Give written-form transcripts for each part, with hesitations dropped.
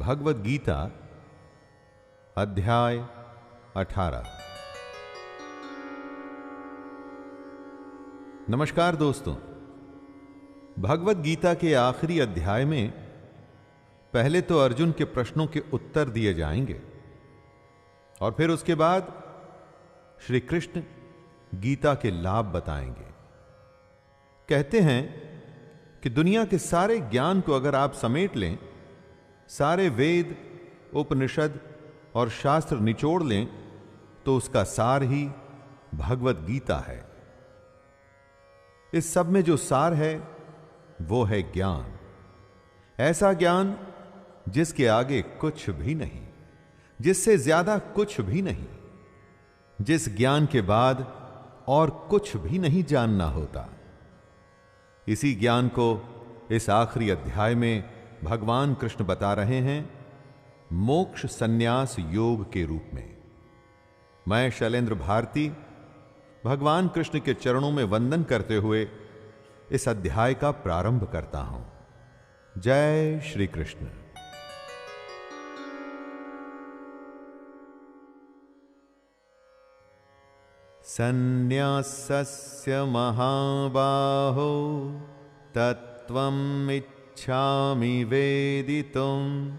भगवद गीता अध्याय 18। नमस्कार दोस्तों, भगवद गीता के आखिरी अध्याय में पहले तो अर्जुन के प्रश्नों के उत्तर दिए जाएंगे और फिर उसके बाद श्री कृष्ण गीता के लाभ बताएंगे। कहते हैं कि दुनिया के सारे ज्ञान को अगर आप समेट लें, सारे वेद, उपनिषद और शास्त्र निचोड़ लें, तो उसका सार ही भगवद गीता है। इस सब में जो सार है वो है ज्ञान। ऐसा ज्ञान जिसके आगे कुछ भी नहीं, जिससे ज्यादा कुछ भी नहीं, जिस ज्ञान के बाद और कुछ भी नहीं जानना होता। इसी ज्ञान को इस आखिरी अध्याय में भगवान कृष्ण बता रहे हैं मोक्ष संन्यास योग के रूप में। मैं शैलेंद्र भारती भगवान कृष्ण के चरणों में वंदन करते हुए इस अध्याय का प्रारंभ करता हूं। जय श्री कृष्ण। संन्यासस्य महाबाहो तत्त्वम् इच्छामि वेदितुं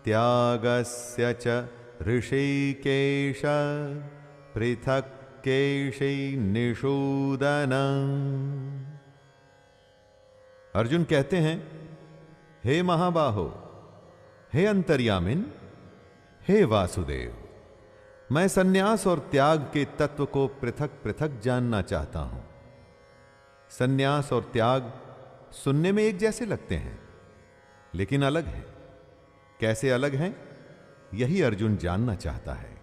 त्यागस्य च ऋषिकेश पृथक् केशै निषूदन। अर्जुन कहते हैं, हे महाबाहो, हे अंतर्यामिन, हे वासुदेव, मैं सन्यास और त्याग के तत्व को पृथक पृथक जानना चाहता हूं। सन्यास और त्याग सुनने में एक जैसे लगते हैं, लेकिन अलग हैं। कैसे अलग हैं, यही अर्जुन जानना चाहता है।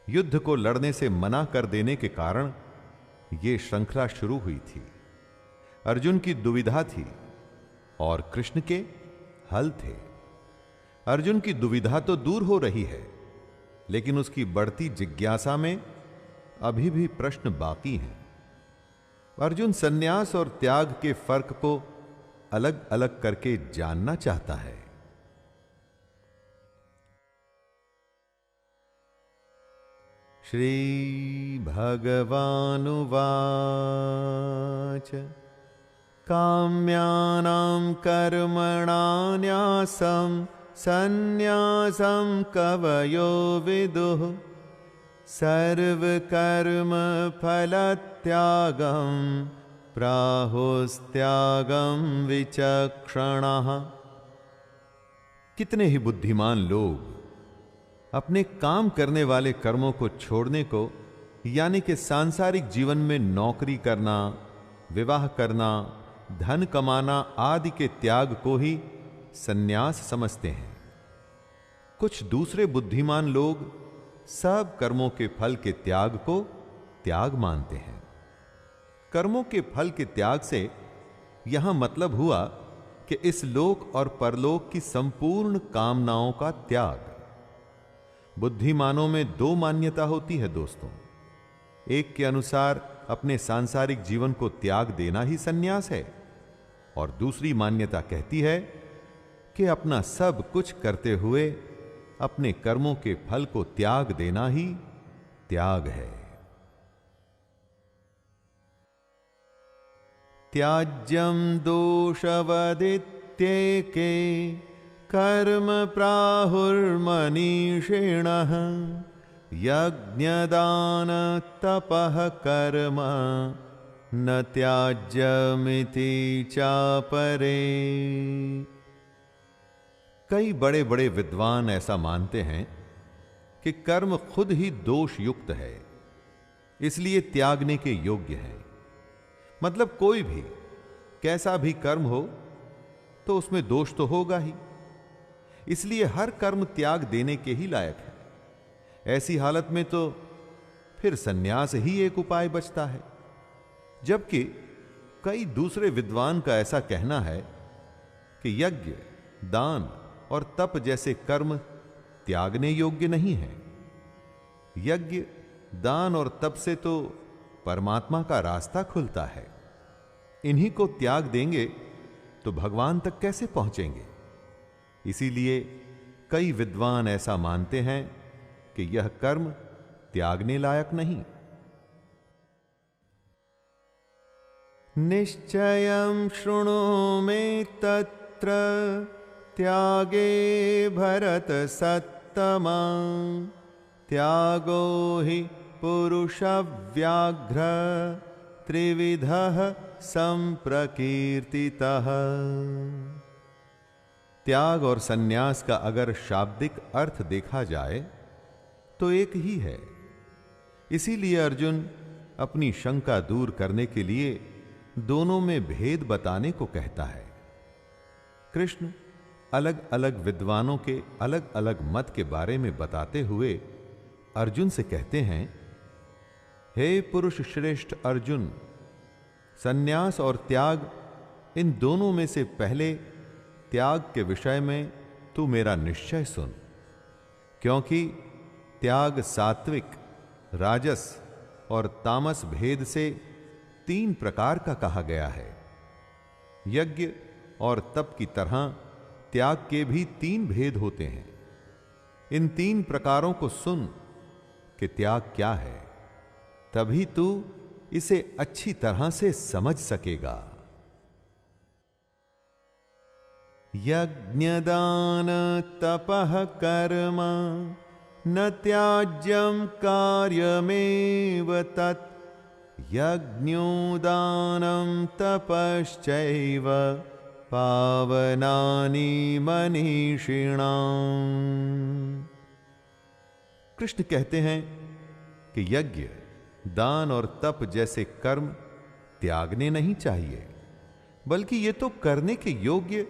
युद्ध को लड़ने से मना कर देने के कारण यह श्रृंखला शुरू हुई थी। अर्जुन की दुविधा थी और कृष्ण के हल थे। अर्जुन की दुविधा तो दूर हो रही है, लेकिन उसकी बढ़ती जिज्ञासा में अभी भी प्रश्न बाकी हैं। अर्जुन सन्यास और त्याग के फर्क को अलग अलग करके जानना चाहता है। श्री भगवानुवाच काम्यानां कर्मणां न्यासं सन्यासं कवयो विदुः सर्वकर्म फलत्यागं प्राहुस्त्यागं विचक्षणः। कितने ही बुद्धिमान लोग अपने काम करने वाले कर्मों को छोड़ने को, यानी कि सांसारिक जीवन में नौकरी करना, विवाह करना, धन कमाना आदि के त्याग को ही सन्यास समझते हैं। कुछ दूसरे बुद्धिमान लोग सब कर्मों के फल के त्याग को त्याग मानते हैं। कर्मों के फल के त्याग से यहां मतलब हुआ कि इस लोक और परलोक की संपूर्ण कामनाओं का त्याग। बुद्धिमानों में दो मान्यता होती है दोस्तों। एक के अनुसार अपने सांसारिक जीवन को त्याग देना ही सन्यास है, और दूसरी मान्यता कहती है कि अपना सब कुछ करते हुए अपने कर्मों के फल को त्याग देना ही त्याग है। त्याज्यं दोषवदित्येके कर्म प्राहुर्मनीषिणः यज्ञदान तपः कर्म न त्याज्यमिति चापरे। कई बड़े बड़े विद्वान ऐसा मानते हैं कि कर्म खुद ही दोष युक्त है, इसलिए त्यागने के योग्य है। मतलब कोई भी कैसा भी कर्म हो तो उसमें दोष तो होगा ही, इसलिए हर कर्म त्याग देने के ही लायक है। ऐसी हालत में तो फिर सन्यास ही एक उपाय बचता है। जबकि कई दूसरे विद्वान का ऐसा कहना है कि यज्ञ, दान और तप जैसे कर्म त्यागने योग्य नहीं है। यज्ञ, दान और तप से तो परमात्मा का रास्ता खुलता है। इन्हीं को त्याग देंगे तो भगवान तक कैसे पहुंचेंगे? इसीलिए कई विद्वान ऐसा मानते हैं कि यह कर्म त्यागने लायक नहीं। निश्चयं शृणु मे तत्र त्यागे भरत सत्तमा त्यागो हि पुरुष व्याघ्र त्रिविधः संप्रकीर्तितः। त्याग और सन्यास का अगर शाब्दिक अर्थ देखा जाए तो एक ही है। इसीलिए अर्जुन अपनी शंका दूर करने के लिए दोनों में भेद बताने को कहता है। कृष्ण अलग अलग विद्वानों के अलग अलग मत के बारे में बताते हुए अर्जुन से कहते हैं, हे पुरुष श्रेष्ठ अर्जुन, सन्यास और त्याग इन दोनों में से पहले त्याग के विषय में तू मेरा निश्चय सुन, क्योंकि त्याग सात्विक, राजस और तामस भेद से 3 प्रकार का कहा गया है। यज्ञ और तप की तरह त्याग के भी 3 भेद होते हैं। इन 3 प्रकारों को सुन कि त्याग क्या है, तभी तू इसे अच्छी तरह से समझ सकेगा। यज्ञदान तपः कर्म न त्याज्यं कार्यमेव तत् यज्ञोदानं तपश्चैव पावनानि मनीषिणाम्। कृष्ण कहते हैं कि यज्ञ, दान और तप जैसे कर्म त्यागने नहीं चाहिए, बल्कि ये तो करने के योग्य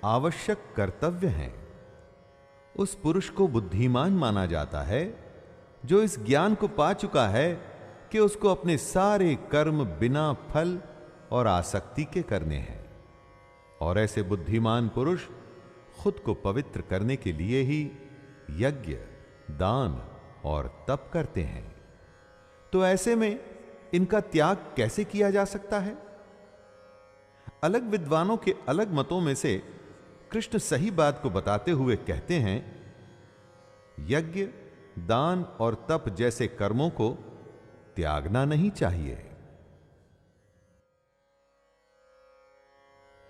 आवश्यक कर्तव्य हैं। उस पुरुष को बुद्धिमान माना जाता है जो इस ज्ञान को पा चुका है कि उसको अपने सारे कर्म बिना फल और आसक्ति के करने हैं। और ऐसे बुद्धिमान पुरुष खुद को पवित्र करने के लिए ही यज्ञ, दान और तप करते हैं। तो ऐसे में इनका त्याग कैसे किया जा सकता है? अलग विद्वानों के अलग मतों में से कृष्ण सही बात को बताते हुए कहते हैं, यज्ञ, दान और तप जैसे कर्मों को त्यागना नहीं चाहिए।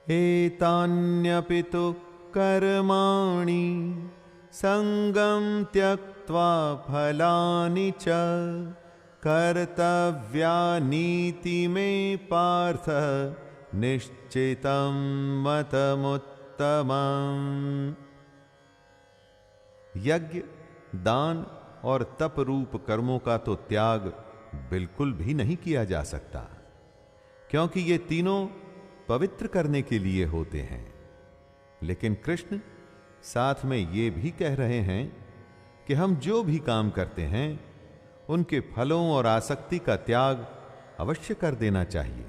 एतान्यपि तु कर्माणि संगं त्यक्त्वा फलानि च कर्तव्यानीति मे पार्थ निश्चितं मतमुत्तमम्। यज्ञ, दान और तप रूप कर्मों का तो त्याग बिल्कुल भी नहीं किया जा सकता, क्योंकि ये तीनों पवित्र करने के लिए होते हैं। लेकिन कृष्ण साथ में ये भी कह रहे हैं कि हम जो भी काम करते हैं उनके फलों और आसक्ति का त्याग अवश्य कर देना चाहिए।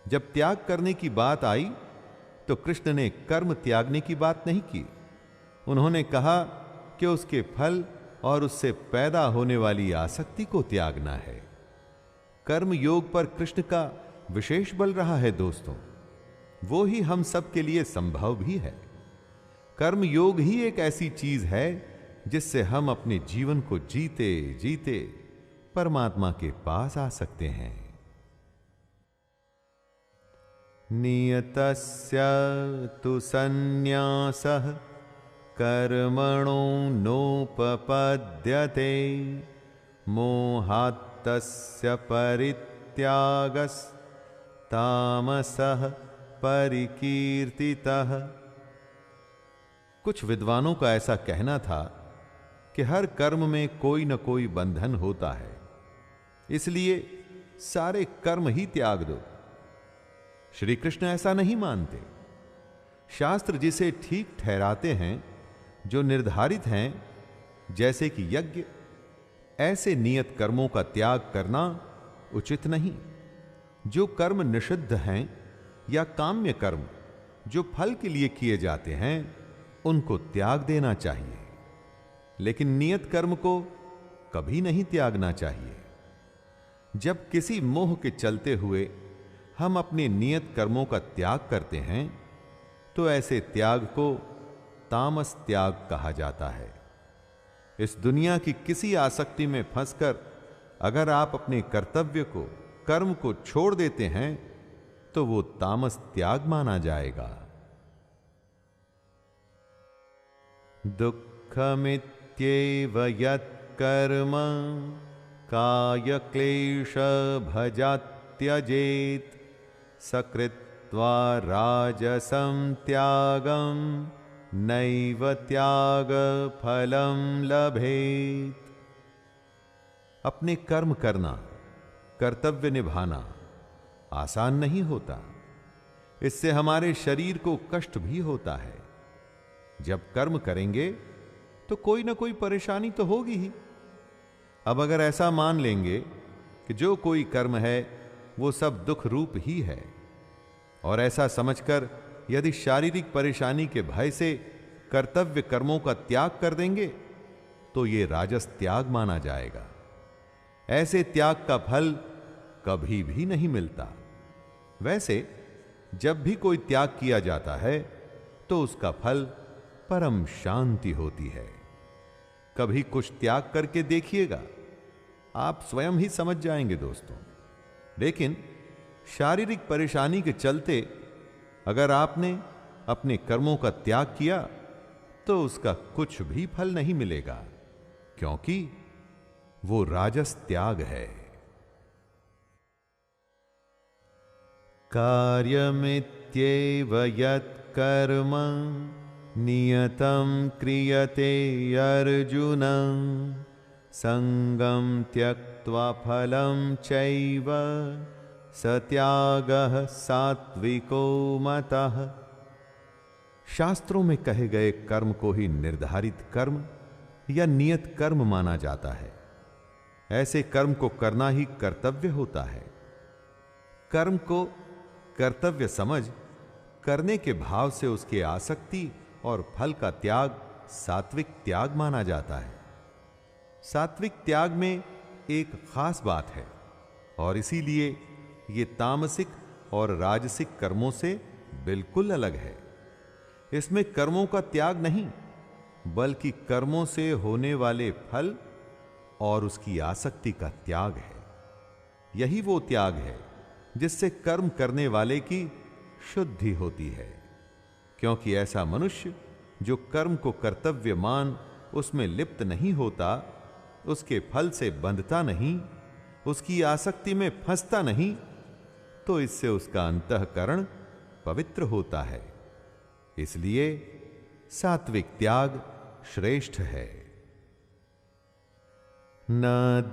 जब त्याग करने की बात आई तो कृष्ण ने कर्म त्यागने की बात नहीं की। उन्होंने कहा कि उसके फल और उससे पैदा होने वाली आसक्ति को त्यागना है। कर्म योग पर कृष्ण का विशेष बल रहा है दोस्तों। वो ही हम सब के लिए संभव भी है। कर्म योग ही एक ऐसी चीज है जिससे हम अपने जीवन को जीते जीते परमात्मा के पास आ सकते हैं। नियतस्य तु सन्न्यासः कर्मणो नोपपद्यते मोहात्तस्य परित्यागस्तामसः परिकीर्तितः। कुछ विद्वानों का ऐसा कहना था कि हर कर्म में कोई न कोई बंधन होता है, इसलिए सारे कर्म ही त्याग दो। श्री कृष्ण ऐसा नहीं मानते। शास्त्र जिसे ठीक ठहराते हैं, जो निर्धारित हैं, जैसे कि यज्ञ, ऐसे नियत कर्मों का त्याग करना उचित नहीं। जो कर्म निषिद्ध हैं या काम्य कर्म जो फल के लिए किए जाते हैं, उनको त्याग देना चाहिए, लेकिन नियत कर्म को कभी नहीं त्यागना चाहिए। जब किसी मोह के चलते हुए हम अपने नियत कर्मों का त्याग करते हैं, तो ऐसे त्याग को तामस त्याग कहा जाता है। इस दुनिया की किसी आसक्ति में फंसकर अगर आप अपने कर्तव्य को, कर्म को छोड़ देते हैं तो वो तामस त्याग माना जाएगा। दुःखमित्येव यत्कर्म काय क्लेश भजात् त्यजेत् सकृत्वा राजसं त्यागं नैव त्याग फलं लभेत्। अपने कर्म करना, कर्तव्य निभाना आसान नहीं होता। इससे हमारे शरीर को कष्ट भी होता है। जब कर्म करेंगे तो कोई ना कोई परेशानी तो होगी ही। अब अगर ऐसा मान लेंगे कि जो कोई कर्म है वो सब दुख रूप ही है, और ऐसा समझकर यदि शारीरिक परेशानी के भय से कर्तव्य कर्मों का त्याग कर देंगे तो ये राजस त्याग माना जाएगा। ऐसे त्याग का फल कभी भी नहीं मिलता। वैसे जब भी कोई त्याग किया जाता है तो उसका फल परम शांति होती है। कभी कुछ त्याग करके देखिएगा, आप स्वयं ही समझ जाएंगे दोस्तों। लेकिन शारीरिक परेशानी के चलते अगर आपने अपने कर्मों का त्याग किया तो उसका कुछ भी फल नहीं मिलेगा, क्योंकि वो राजस त्याग है। कार्यमित्येव यत्कर्म नियतं क्रियते अर्जुन संगं त्यक्त्वा फलं चैव सत्यागः सात्विको मतः। शास्त्रों में कहे गए कर्म को ही निर्धारित कर्म या नियत कर्म माना जाता है। ऐसे कर्म को करना ही कर्तव्य होता है। कर्म को कर्तव्य समझ करने के भाव से उसके आसक्ति और फल का त्याग सात्विक त्याग माना जाता है। सात्विक त्याग में एक खास बात है, और इसीलिए ये तामसिक और राजसिक कर्मों से बिल्कुल अलग है। इसमें कर्मों का त्याग नहीं, बल्कि कर्मों से होने वाले फल और उसकी आसक्ति का त्याग है। यही वो त्याग है जिससे कर्म करने वाले की शुद्धि होती है। क्योंकि ऐसा मनुष्य जो कर्म को कर्तव्य मान उसमें लिप्त नहीं होता, उसके फल से बंधता नहीं, उसकी आसक्ति में फंसता नहीं, तो इससे उसका अंतःकरण पवित्र होता है। इसलिए सात्विक त्याग श्रेष्ठ है। न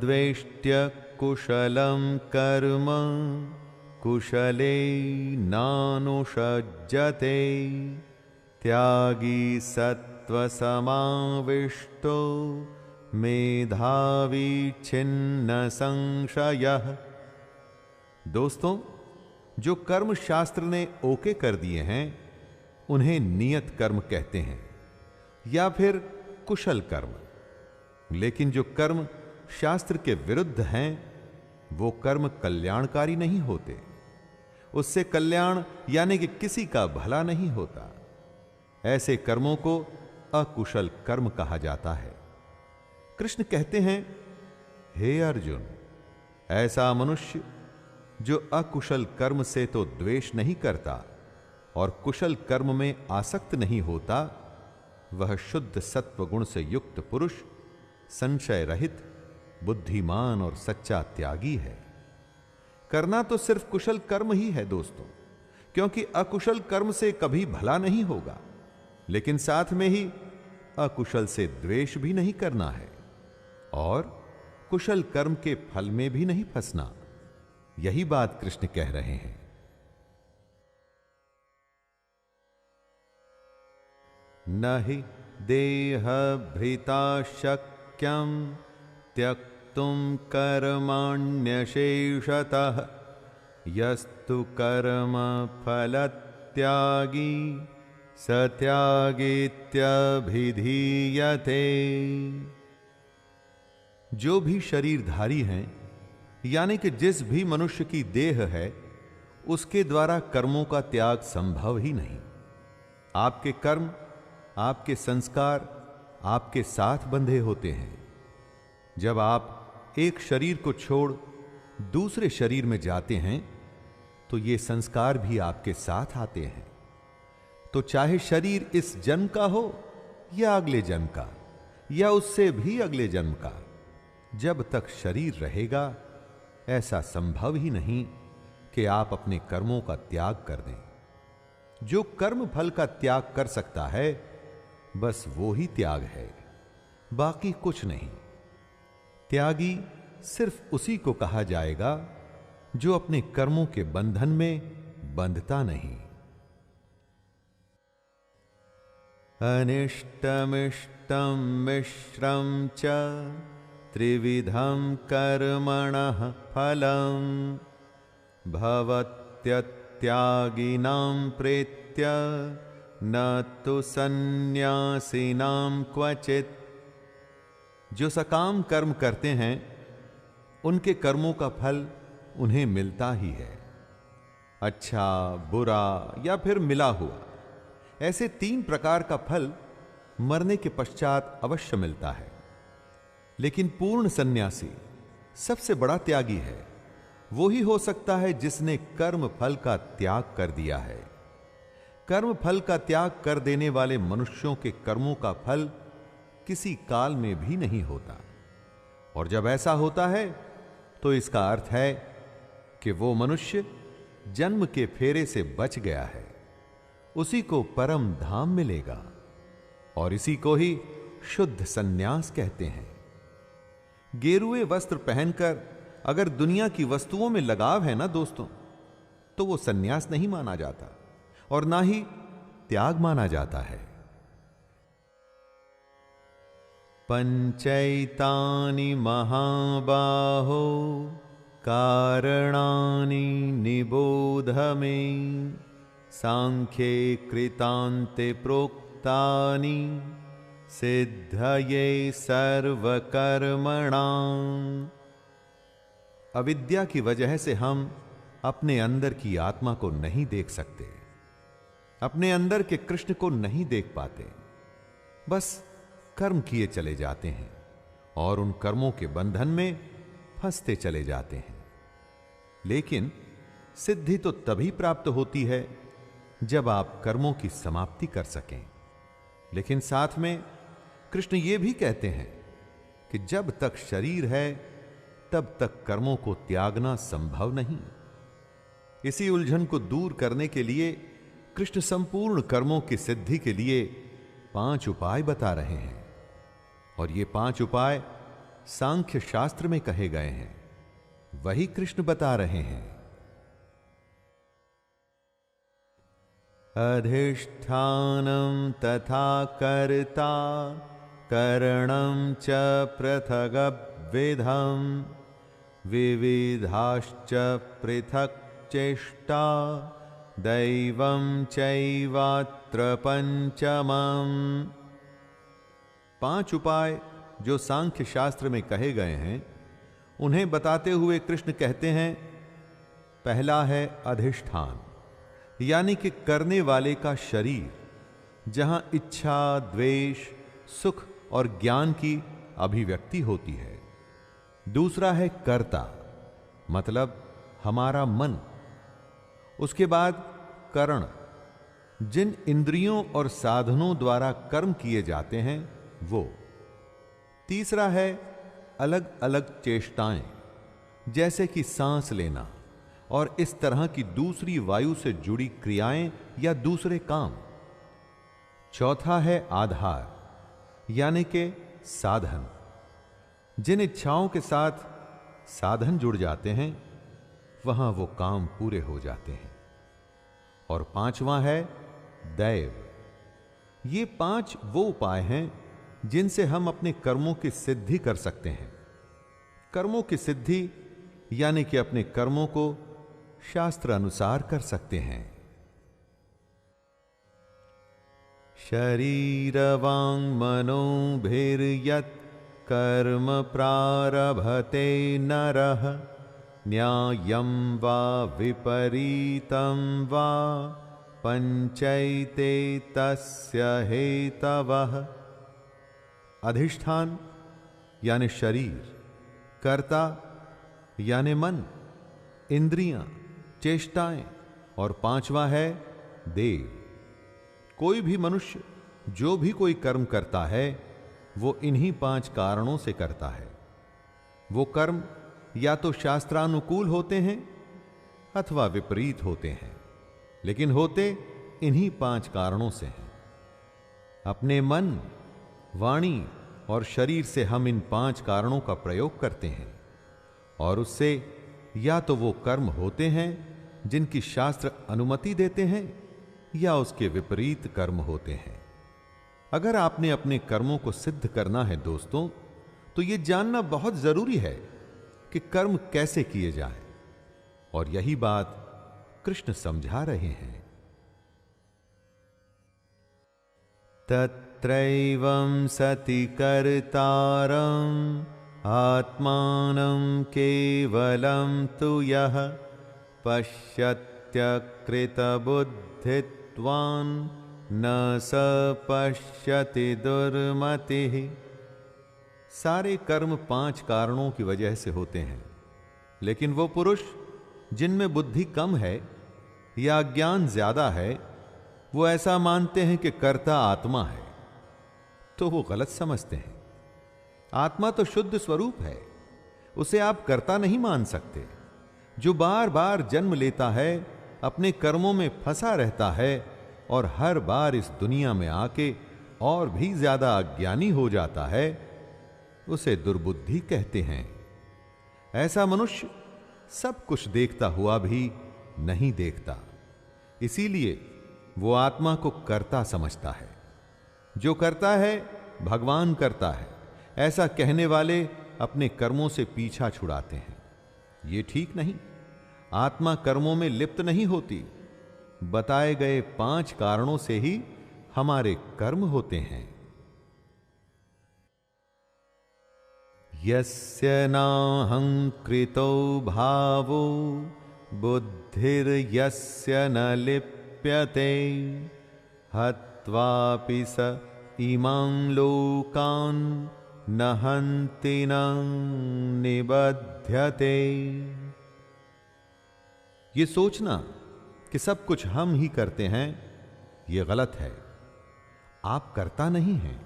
द्वेष्ट्य कुशलं कर्म कुशले नानुषज्जते त्यागी सत्व समाविष्टो मेधावी छिन्न संशयः। दोस्तों, जो कर्म शास्त्र ने ओके कर दिए हैं उन्हें नियत कर्म कहते हैं या फिर कुशल कर्म। लेकिन जो कर्म शास्त्र के विरुद्ध हैं वो कर्म कल्याणकारी नहीं होते। उससे कल्याण यानी कि किसी का भला नहीं होता। ऐसे कर्मों को अकुशल कर्म कहा जाता है। कृष्ण कहते हैं, हे अर्जुन, ऐसा मनुष्य जो अकुशल कर्म से तो द्वेष नहीं करता और कुशल कर्म में आसक्त नहीं होता, वह शुद्ध सत्व गुण से युक्त पुरुष, संशय रहित, बुद्धिमान और सच्चा त्यागी है। करना तो सिर्फ कुशल कर्म ही है दोस्तों, क्योंकि अकुशल कर्म से कभी भला नहीं होगा। लेकिन साथ में ही अकुशल से द्वेष भी नहीं करना है और कुशल कर्म के फल में भी नहीं फंसना। यही बात कृष्ण कह रहे हैं। न हि देहभृता शक्यं त्यक्तुं कर्माण्यशेषतः यस्तु कर्म फलत्यागी स त्यागेत्यभिधीयते। जो भी शरीरधारी हैं, यानी कि जिस भी मनुष्य की देह है, उसके द्वारा कर्मों का त्याग संभव ही नहीं। आपके कर्म आपके संस्कार आपके साथ बंधे होते हैं। जब आप एक शरीर को छोड़ दूसरे शरीर में जाते हैं तो ये संस्कार भी आपके साथ आते हैं। तो चाहे शरीर इस जन्म का हो या अगले जन्म का या उससे भी अगले जन्म का, जब तक शरीर रहेगा ऐसा संभव ही नहीं कि आप अपने कर्मों का त्याग कर दें। जो कर्म फल का त्याग कर सकता है बस वो ही त्याग है, बाकी कुछ नहीं। त्यागी सिर्फ उसी को कहा जाएगा जो अपने कर्मों के बंधन में बंधता नहीं। अनिष्टमिष्टं मिश्रं च त्रिविधं कर्मणः फलं भवत्यत्यागिनां प्रेत्य न तु सन्न्यासिनां क्वचित्। जो सकाम कर्म करते हैं उनके कर्मों का फल उन्हें मिलता ही है, अच्छा बुरा या फिर मिला हुआ। ऐसे 3 प्रकार का फल मरने के पश्चात अवश्य मिलता है। लेकिन पूर्ण सन्यासी सबसे बड़ा त्यागी है। वो ही हो सकता है जिसने कर्म फल का त्याग कर दिया है। कर्म फल का त्याग कर देने वाले मनुष्यों के कर्मों का फल किसी काल में भी नहीं होता, और जब ऐसा होता है तो इसका अर्थ है कि वो मनुष्य जन्म के फेरे से बच गया है। उसी को परम धाम मिलेगा, और इसी को ही शुद्ध सन्यास कहते हैं। गेरुए वस्त्र पहनकर अगर दुनिया की वस्तुओं में लगाव है ना दोस्तों, तो वो सन्यास नहीं माना जाता और ना ही त्याग माना जाता है। पंचैतानि महाबाहो कारणानि निबोध मे सांख्ये कृतान्ते प्रोक्तानि सिद्धये सर्वकर्मणाम्। अविद्या की वजह से हम अपने अंदर की आत्मा को नहीं देख सकते, अपने अंदर के कृष्ण को नहीं देख पाते। बस कर्म किए चले जाते हैं और उन कर्मों के बंधन में फंसते चले जाते हैं। लेकिन सिद्धि तो तभी प्राप्त होती है जब आप कर्मों की समाप्ति कर सकें। लेकिन साथ में कृष्ण ये भी कहते हैं कि जब तक शरीर है तब तक कर्मों को त्यागना संभव नहीं। इसी उलझन को दूर करने के लिए कृष्ण संपूर्ण कर्मों की सिद्धि के लिए 5 उपाय बता रहे हैं, और ये 5 उपाय सांख्य शास्त्र में कहे गए हैं, वही कृष्ण बता रहे हैं। अधिष्ठानं तथा कर्ता करणं च पृथग्विधम् विविधाश्च पृथक् चेष्टा दैवं चैवात्र पंचमम्। 5 उपाय जो सांख्य शास्त्र में कहे गए हैं, उन्हें बताते हुए कृष्ण कहते हैं, पहला है अधिष्ठान, यानी कि करने वाले का शरीर, जहां इच्छा, द्वेष, सुख और ज्ञान की अभिव्यक्ति होती है। दूसरा है कर्ता, मतलब हमारा मन। उसके बाद करण, जिन इंद्रियों और साधनों द्वारा कर्म किए जाते हैं वो। तीसरा है अलग अलग चेष्टाएं, जैसे कि सांस लेना और इस तरह की दूसरी वायु से जुड़ी क्रियाएं या दूसरे काम। चौथा है आधार, यानी कि साधन, जिन इच्छाओं के साथ साधन जुड़ जाते हैं वहां वो काम पूरे हो जाते हैं। और 5वां है दैव। ये 5 वो उपाय हैं जिनसे हम अपने कर्मों की सिद्धि कर सकते हैं। कर्मों की सिद्धि यानी कि अपने कर्मों को शास्त्र अनुसार कर सकते हैं। शरीरवांग मनोभिर्यत् कर्म प्रारभते नरः न्यायं वा विपरीतं वा पंचैते तस्य हेतवः। अधिष्ठान यानी शरीर, कर्ता यानी मन, इंद्रियां, चेष्टाएं, और पांचवा है देव। कोई भी मनुष्य जो भी कोई कर्म करता है वो इन्हीं 5 कारणों से करता है। वो कर्म या तो शास्त्रानुकूल होते हैं अथवा विपरीत होते हैं, लेकिन होते इन्हीं 5 कारणों से हैं। अपने मन, वाणी और शरीर से हम इन 5 कारणों का प्रयोग करते हैं, और उससे या तो वो कर्म होते हैं जिनकी शास्त्र अनुमति देते हैं, या उसके विपरीत कर्म होते हैं। अगर आपने अपने कर्मों को सिद्ध करना है दोस्तों, तो यह जानना बहुत जरूरी है कि कर्म कैसे किए जाएं, और यही बात कृष्ण समझा रहे हैं। तत्रैवं सति कर्तारम् आत्मानं केवलं तु यः पश्यत्यकृतबुद्धित्वान् न स पश्यति दुर्मतिः। सारे कर्म 5 कारणों की वजह से होते हैं, लेकिन वो पुरुष जिनमें बुद्धि कम है या ज्ञान ज्यादा है, वो ऐसा मानते हैं कि कर्ता आत्मा है, तो वो गलत समझते हैं। आत्मा तो शुद्ध स्वरूप है, उसे आप कर्ता नहीं मान सकते। जो बार बार जन्म लेता है, अपने कर्मों में फंसा रहता है और हर बार इस दुनिया में आके और भी ज्यादा अज्ञानी हो जाता है, उसे दुर्बुद्धि कहते हैं। ऐसा मनुष्य सब कुछ देखता हुआ भी नहीं देखता, इसीलिए वो आत्मा को कर्ता समझता है। जो करता है भगवान करता है, ऐसा कहने वाले अपने कर्मों से पीछा छुड़ाते हैं। ये ठीक नहीं। आत्मा कर्मों में लिप्त नहीं होती। बताए गए 5 कारणों से ही हमारे कर्म होते हैं। यस्य नाहंकृतो भावो बुद्धिर्यस्य न लिप्यते हत्वापि स इमां लोकान् न हन्ति न निबध्यते। ये सोचना कि सब कुछ हम ही करते हैं, ये गलत है। आप करता नहीं हैं।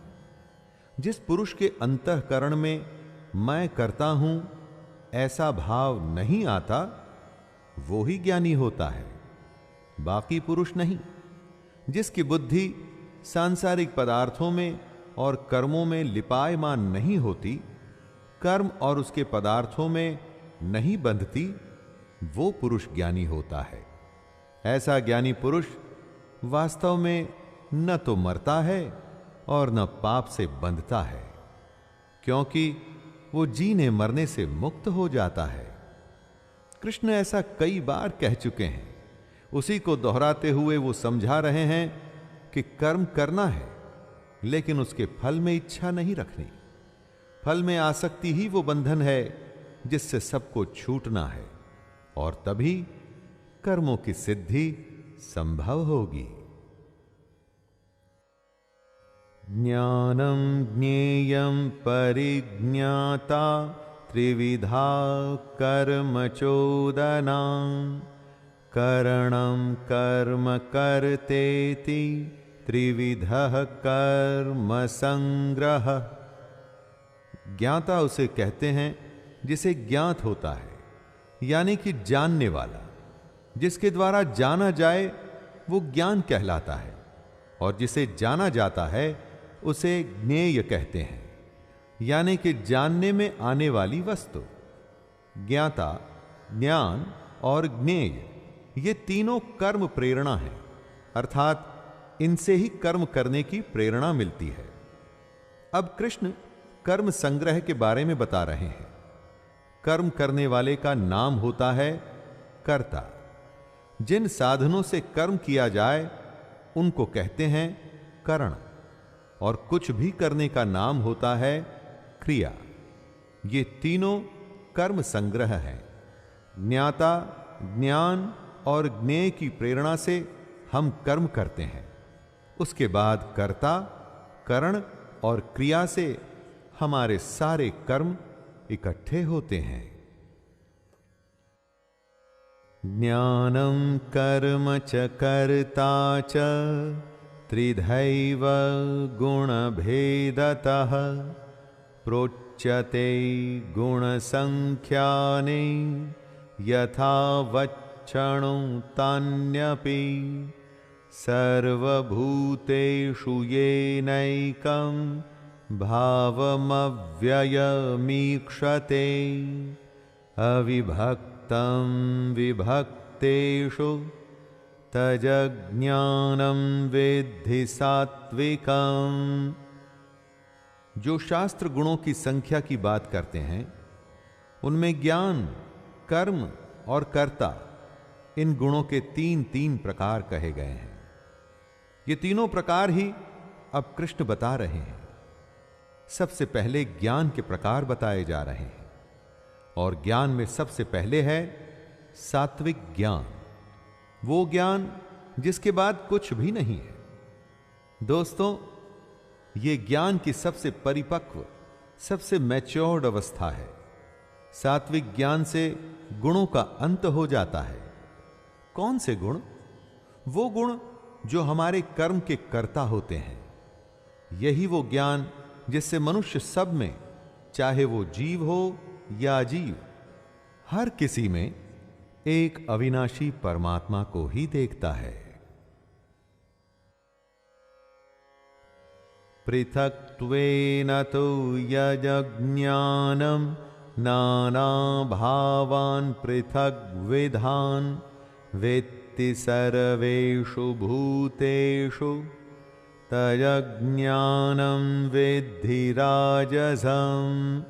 जिस पुरुष के अंतःकरण में मैं करता हूं ऐसा भाव नहीं आता, वो ही ज्ञानी होता है, बाकी पुरुष नहीं। जिसकी बुद्धि सांसारिक पदार्थों में और कर्मों में लिपायमान नहीं होती, कर्म और उसके पदार्थों में नहीं बंधती, वो पुरुष ज्ञानी होता है। ऐसा ज्ञानी पुरुष वास्तव में न तो मरता है और न पाप से बंधता है, क्योंकि वो जीने मरने से मुक्त हो जाता है। कृष्ण ऐसा कई बार कह चुके हैं। उसी को दोहराते हुए वो समझा रहे हैं कि कर्म करना है, लेकिन उसके फल में इच्छा नहीं रखनी। फल में आसक्ति ही वो बंधन है जिससे सबको छूटना है, और तभी कर्मों की सिद्धि संभव होगी। ज्ञानं ज्ञेयं परिज्ञाता त्रिविधा कर्म चोदना करणं कर्म कर्तेति त्रिविधः कर्म संग्रह। ज्ञाता उसे कहते हैं जिसे ज्ञात होता है, यानी कि जानने वाला। जिसके द्वारा जाना जाए वो ज्ञान कहलाता है, और जिसे जाना जाता है उसे ज्ञेय कहते हैं, यानी कि जानने में आने वाली वस्तु। ज्ञाता, ज्ञान और ज्ञेय ये तीनों कर्म प्रेरणा है, अर्थात इनसे ही कर्म करने की प्रेरणा मिलती है। अब कृष्ण कर्म संग्रह के बारे में बता रहे हैं। कर्म करने वाले का नाम होता है कर्ता। जिन साधनों से कर्म किया जाए उनको कहते हैं करण, और कुछ भी करने का नाम होता है क्रिया। ये तीनों कर्म संग्रह है। ज्ञाता, ज्ञान और ज्ञेय की प्रेरणा से हम कर्म करते हैं, उसके बाद कर्ता, करण और क्रिया से हमारे सारे कर्म इकट्ठे होते हैं। ज्ञानं कर्म च कर्ता च त्रिधैव गुणभेदतः प्रोच्यते गुणसंख्याने यथा वक्षणो तान्यपि सर्वभूतेषु येनैकं भावमव्ययमीक्षते अविभक्तं विभक्तेषु तज्ज्ञानं विद्धि सात्विकम्। जो शास्त्र गुणों की संख्या की बात करते हैं, उनमें ज्ञान, कर्म और कर्ता, इन गुणों के तीन तीन प्रकार कहे गए हैं। ये तीनों प्रकार ही अब कृष्ण बता रहे हैं। सबसे पहले ज्ञान के प्रकार बताए जा रहे हैं, और ज्ञान में सबसे पहले है सात्विक ज्ञान, वो ज्ञान जिसके बाद कुछ भी नहीं है। दोस्तों, ये ज्ञान की सबसे परिपक्व, सबसे मैच्योर्ड अवस्था है। सात्विक ज्ञान से गुणों का अंत हो जाता है। कौन से गुण? वो गुण जो हमारे कर्म के कर्ता होते हैं। यही वो ज्ञान जिससे मनुष्य सब में, चाहे वो जीव हो या अजीव, हर किसी में एक अविनाशी परमात्मा को ही देखता है। पृथक्त्वेन तु यज्ञानं नाना भावान् पृथग्विधान् वेत्ति सर्वेषु भूतेषु तज्ज्ञानं विद्धि राजसम्।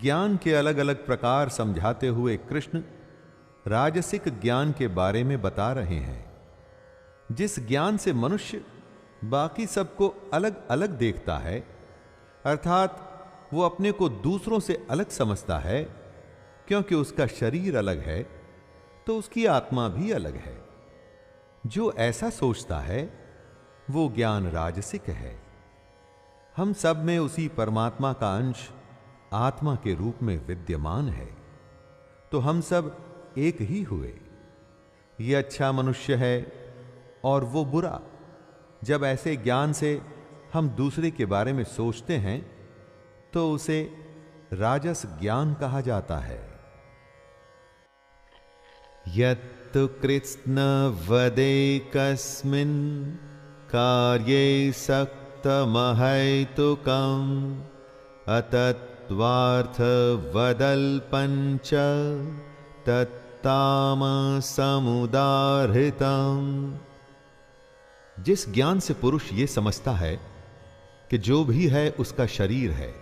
ज्ञान के अलग अलग प्रकार समझाते हुए कृष्ण राजसिक ज्ञान के बारे में बता रहे हैं। जिस ज्ञान से मनुष्य बाकी सबको अलग अलग देखता है, अर्थात वो अपने को दूसरों से अलग समझता है, क्योंकि उसका शरीर अलग है तो उसकी आत्मा भी अलग है। जो ऐसा सोचता है वो ज्ञान राजसिक है। हम सब में उसी परमात्मा का अंश आत्मा के रूप में विद्यमान है, तो हम सब एक ही हुए। ये अच्छा मनुष्य है और वो बुरा। जब ऐसे ज्ञान से हम दूसरे के बारे में सोचते हैं तो उसे राजस ज्ञान कहा जाता है। यत्तु कृत्स्न वदेकस्मिन् कार्ये सक्तमहैतुकम् अतत्त्वार्थवदल्पञ्च तत्तामसमुदाहृतम्। जिस ज्ञान से पुरुष ये समझता है कि जो भी है उसका शरीर है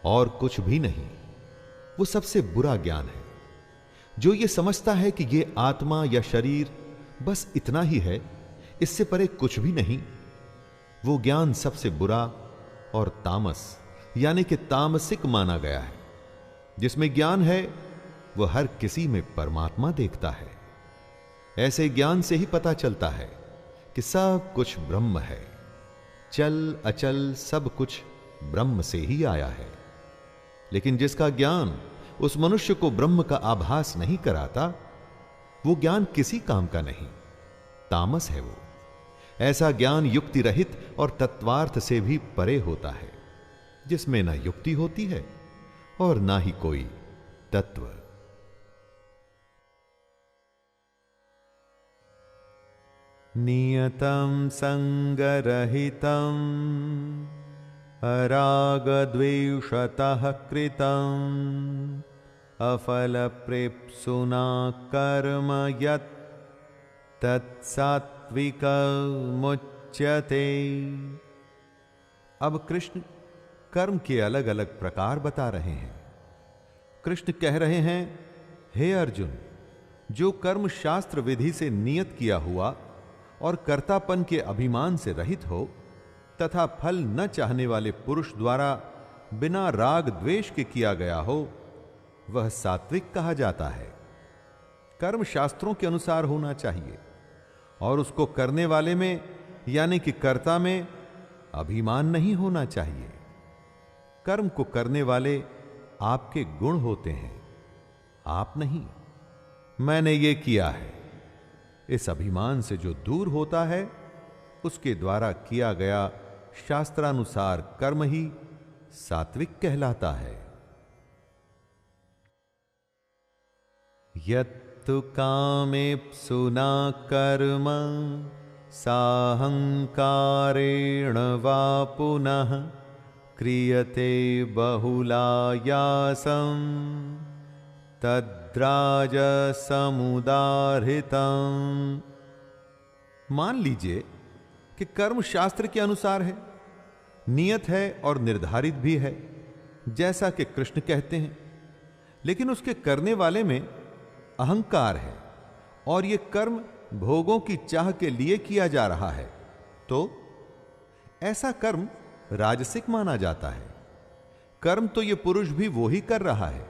और कुछ भी नहीं, वो सबसे बुरा ज्ञान है। जो ये समझता है कि ये आत्मा या शरीर बस इतना ही है, इससे परे कुछ भी नहीं, वो ज्ञान सबसे बुरा और तामस यानी कि तामसिक माना गया है। जिसमें ज्ञान है वो हर किसी में परमात्मा देखता है। ऐसे ज्ञान से ही पता चलता है कि सब कुछ ब्रह्म है। चल अचल सब कुछ ब्रह्म से ही आया है। लेकिन जिसका ज्ञान उस मनुष्य को ब्रह्म का आभास नहीं कराता, वो ज्ञान किसी काम का नहीं, तामस है वो। ऐसा ज्ञान युक्ति रहित और तत्वार्थ से भी परे होता है, जिसमें ना युक्ति होती है और ना ही कोई तत्व। नियतं संगरहितं अरागद्वेषतः कृतं अफलप्रेप्सुना कर्म यत् तत्सात्विकमुच्यते। अब कृष्ण कर्म के अलग अलग प्रकार बता रहे हैं। कृष्ण कह रहे हैं, हे अर्जुन, जो कर्म शास्त्र विधि से नियत किया हुआ और कर्तापन के अभिमान से रहित हो तथा फल न चाहने वाले पुरुष द्वारा बिना राग द्वेष के किया गया हो, वह सात्विक कहा जाता है। कर्म शास्त्रों के अनुसार होना चाहिए, और उसको करने वाले में यानी कि कर्ता में अभिमान नहीं होना चाहिए। कर्म को करने वाले आपके गुण होते हैं, आप नहीं। मैंने ये किया है, इस अभिमान से जो दूर होता है उसके द्वारा किया गया शास्त्रानुसार कर्म ही सात्विक कहलाता है। यत्तु कामेप्सुना कर्म साहंकारेण वा पुनः क्रियते बहुलायासं तद्राजसमुदाहृतं। मान लीजिए कि कर्म शास्त्र के अनुसार है, नियत है और निर्धारित भी है, जैसा कि कृष्ण कहते हैं, लेकिन उसके करने वाले में अहंकार है और यह कर्म भोगों की चाह के लिए किया जा रहा है, तो ऐसा कर्म राजसिक माना जाता है। कर्म तो यह पुरुष भी वो ही कर रहा है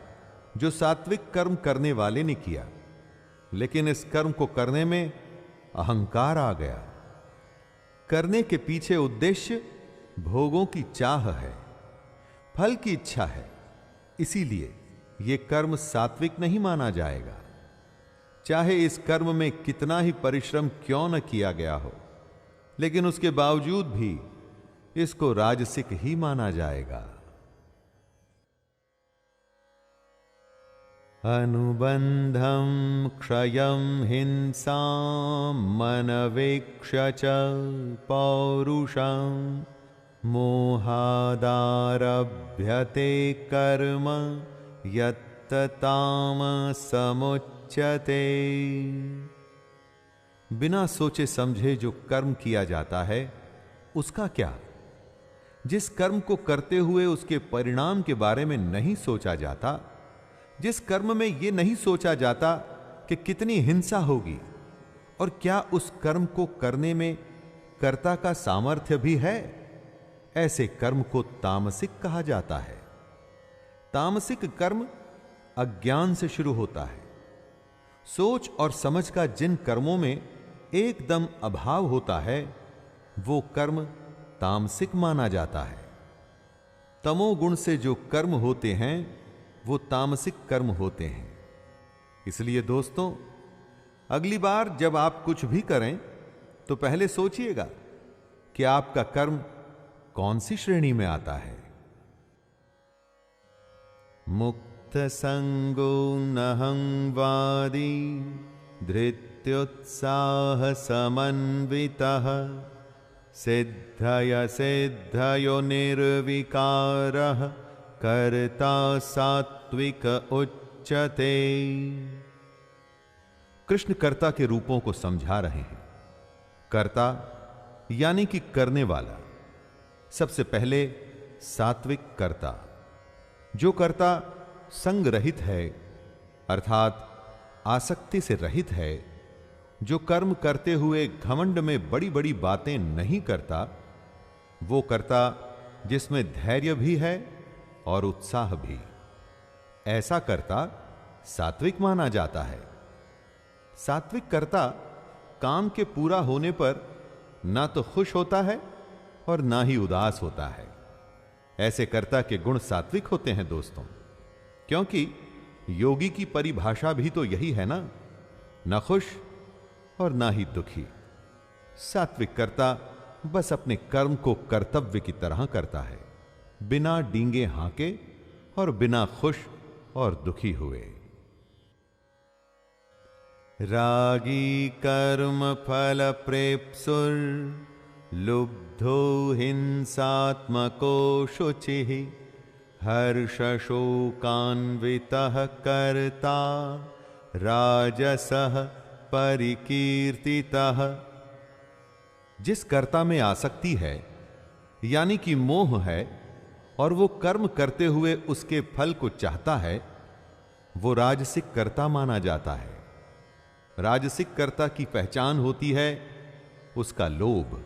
जो सात्विक कर्म करने वाले ने किया, लेकिन इस कर्म को करने में अहंकार आ गया। करने के पीछे उद्देश्य भोगों की चाह है, फल की इच्छा है, इसीलिए यह कर्म सात्विक नहीं माना जाएगा, चाहे इस कर्म में कितना ही परिश्रम क्यों न किया गया हो, लेकिन उसके बावजूद भी इसको राजसिक ही माना जाएगा। अनुबंधम क्षयं हिंसां मनवेक्ष्य च पौरुषं मोहादारभ्यते कर्म यत्तामसमुच्यते। बिना सोचे समझे जो कर्म किया जाता है उसका क्या? जिस कर्म को करते हुए उसके परिणाम के बारे में नहीं सोचा जाता, जिस कर्म में यह नहीं सोचा जाता कि कितनी हिंसा होगी और क्या उस कर्म को करने में कर्ता का सामर्थ्य भी है, ऐसे कर्म को तामसिक कहा जाता है। तामसिक कर्म अज्ञान से शुरू होता है। सोच और समझ का जिन कर्मों में एकदम अभाव होता है वो कर्म तामसिक माना जाता है। तमोगुण से जो कर्म होते हैं वो तामसिक कर्म होते हैं। इसलिए दोस्तों, अगली बार जब आप कुछ भी करें तो पहले सोचिएगा कि आपका कर्म कौन सी श्रेणी में आता है। मुक्त संगो नहं वादी धृत्युत्साह समन्वितः सिद्धय सिद्धयो निर्विकारः कर्ता सात्विक उच्यते। कृष्ण कर्ता के रूपों को समझा रहे हैं। कर्ता यानी कि करने वाला। सबसे पहले सात्विक कर्ता, जो कर्ता संग रहित है अर्थात आसक्ति से रहित है, जो कर्म करते हुए घमंड में बड़ी बड़ी बातें नहीं करता, वो कर्ता जिसमें धैर्य भी है और उत्साह भी, ऐसा कर्ता सात्विक माना जाता है। सात्विक कर्ता काम के पूरा होने पर ना तो खुश होता है और ना ही उदास होता है। ऐसे कर्ता के गुण सात्विक होते हैं दोस्तों, क्योंकि योगी की परिभाषा भी तो यही है ना, ना खुश और ना ही दुखी। सात्विक कर्ता बस अपने कर्म को कर्तव्य की तरह करता है, बिना डींगे हांके और बिना खुश और दुखी हुए। रागी कर्म फल प्रेप्सुर लुब्धो हिंसात्मको शुचिः हर्ष शोकान्वितः कर्ता राजसः परिकीर्तितः। जिस कर्ता में आसक्ति है यानी कि मोह है और वो कर्म करते हुए उसके फल को चाहता है, वो राजसिक कर्ता माना जाता है। राजसिक कर्ता की पहचान होती है उसका लोभ।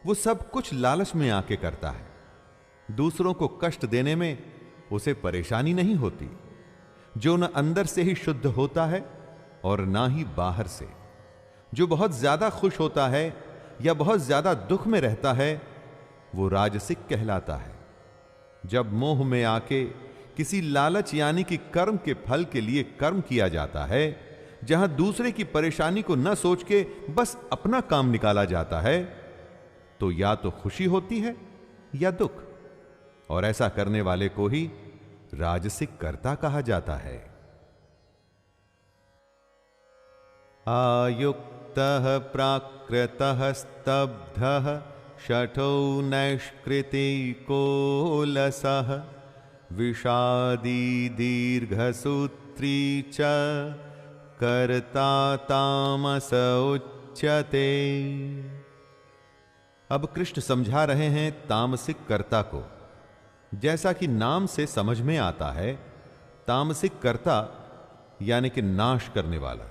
वो सब कुछ लालच में आके करता है। दूसरों को कष्ट देने में उसे परेशानी नहीं होती, जो न अंदर से ही शुद्ध होता है और ना ही बाहर से। जो बहुत ज्यादा खुश होता है या बहुत ज्यादा दुख में रहता है, वो राजसिक कहलाता है। जब मोह में आके किसी लालच यानी कि कर्म के फल के लिए कर्म किया जाता है, जहां दूसरे की परेशानी को न सोच के बस अपना काम निकाला जाता है, तो या तो खुशी होती है या दुख, और ऐसा करने वाले को ही राजसिक कर्ता कहा जाता है। आयुक्तः प्राकृतः स्तब्धः शठो नैष्कृतिको लसः विषादी दीर्घसूत्री च कर्ता तामस उच्यते। अब कृष्ण समझा रहे हैं तामसिक कर्ता को। जैसा कि नाम से समझ में आता है, तामसिक कर्ता यानी कि नाश करने वाला।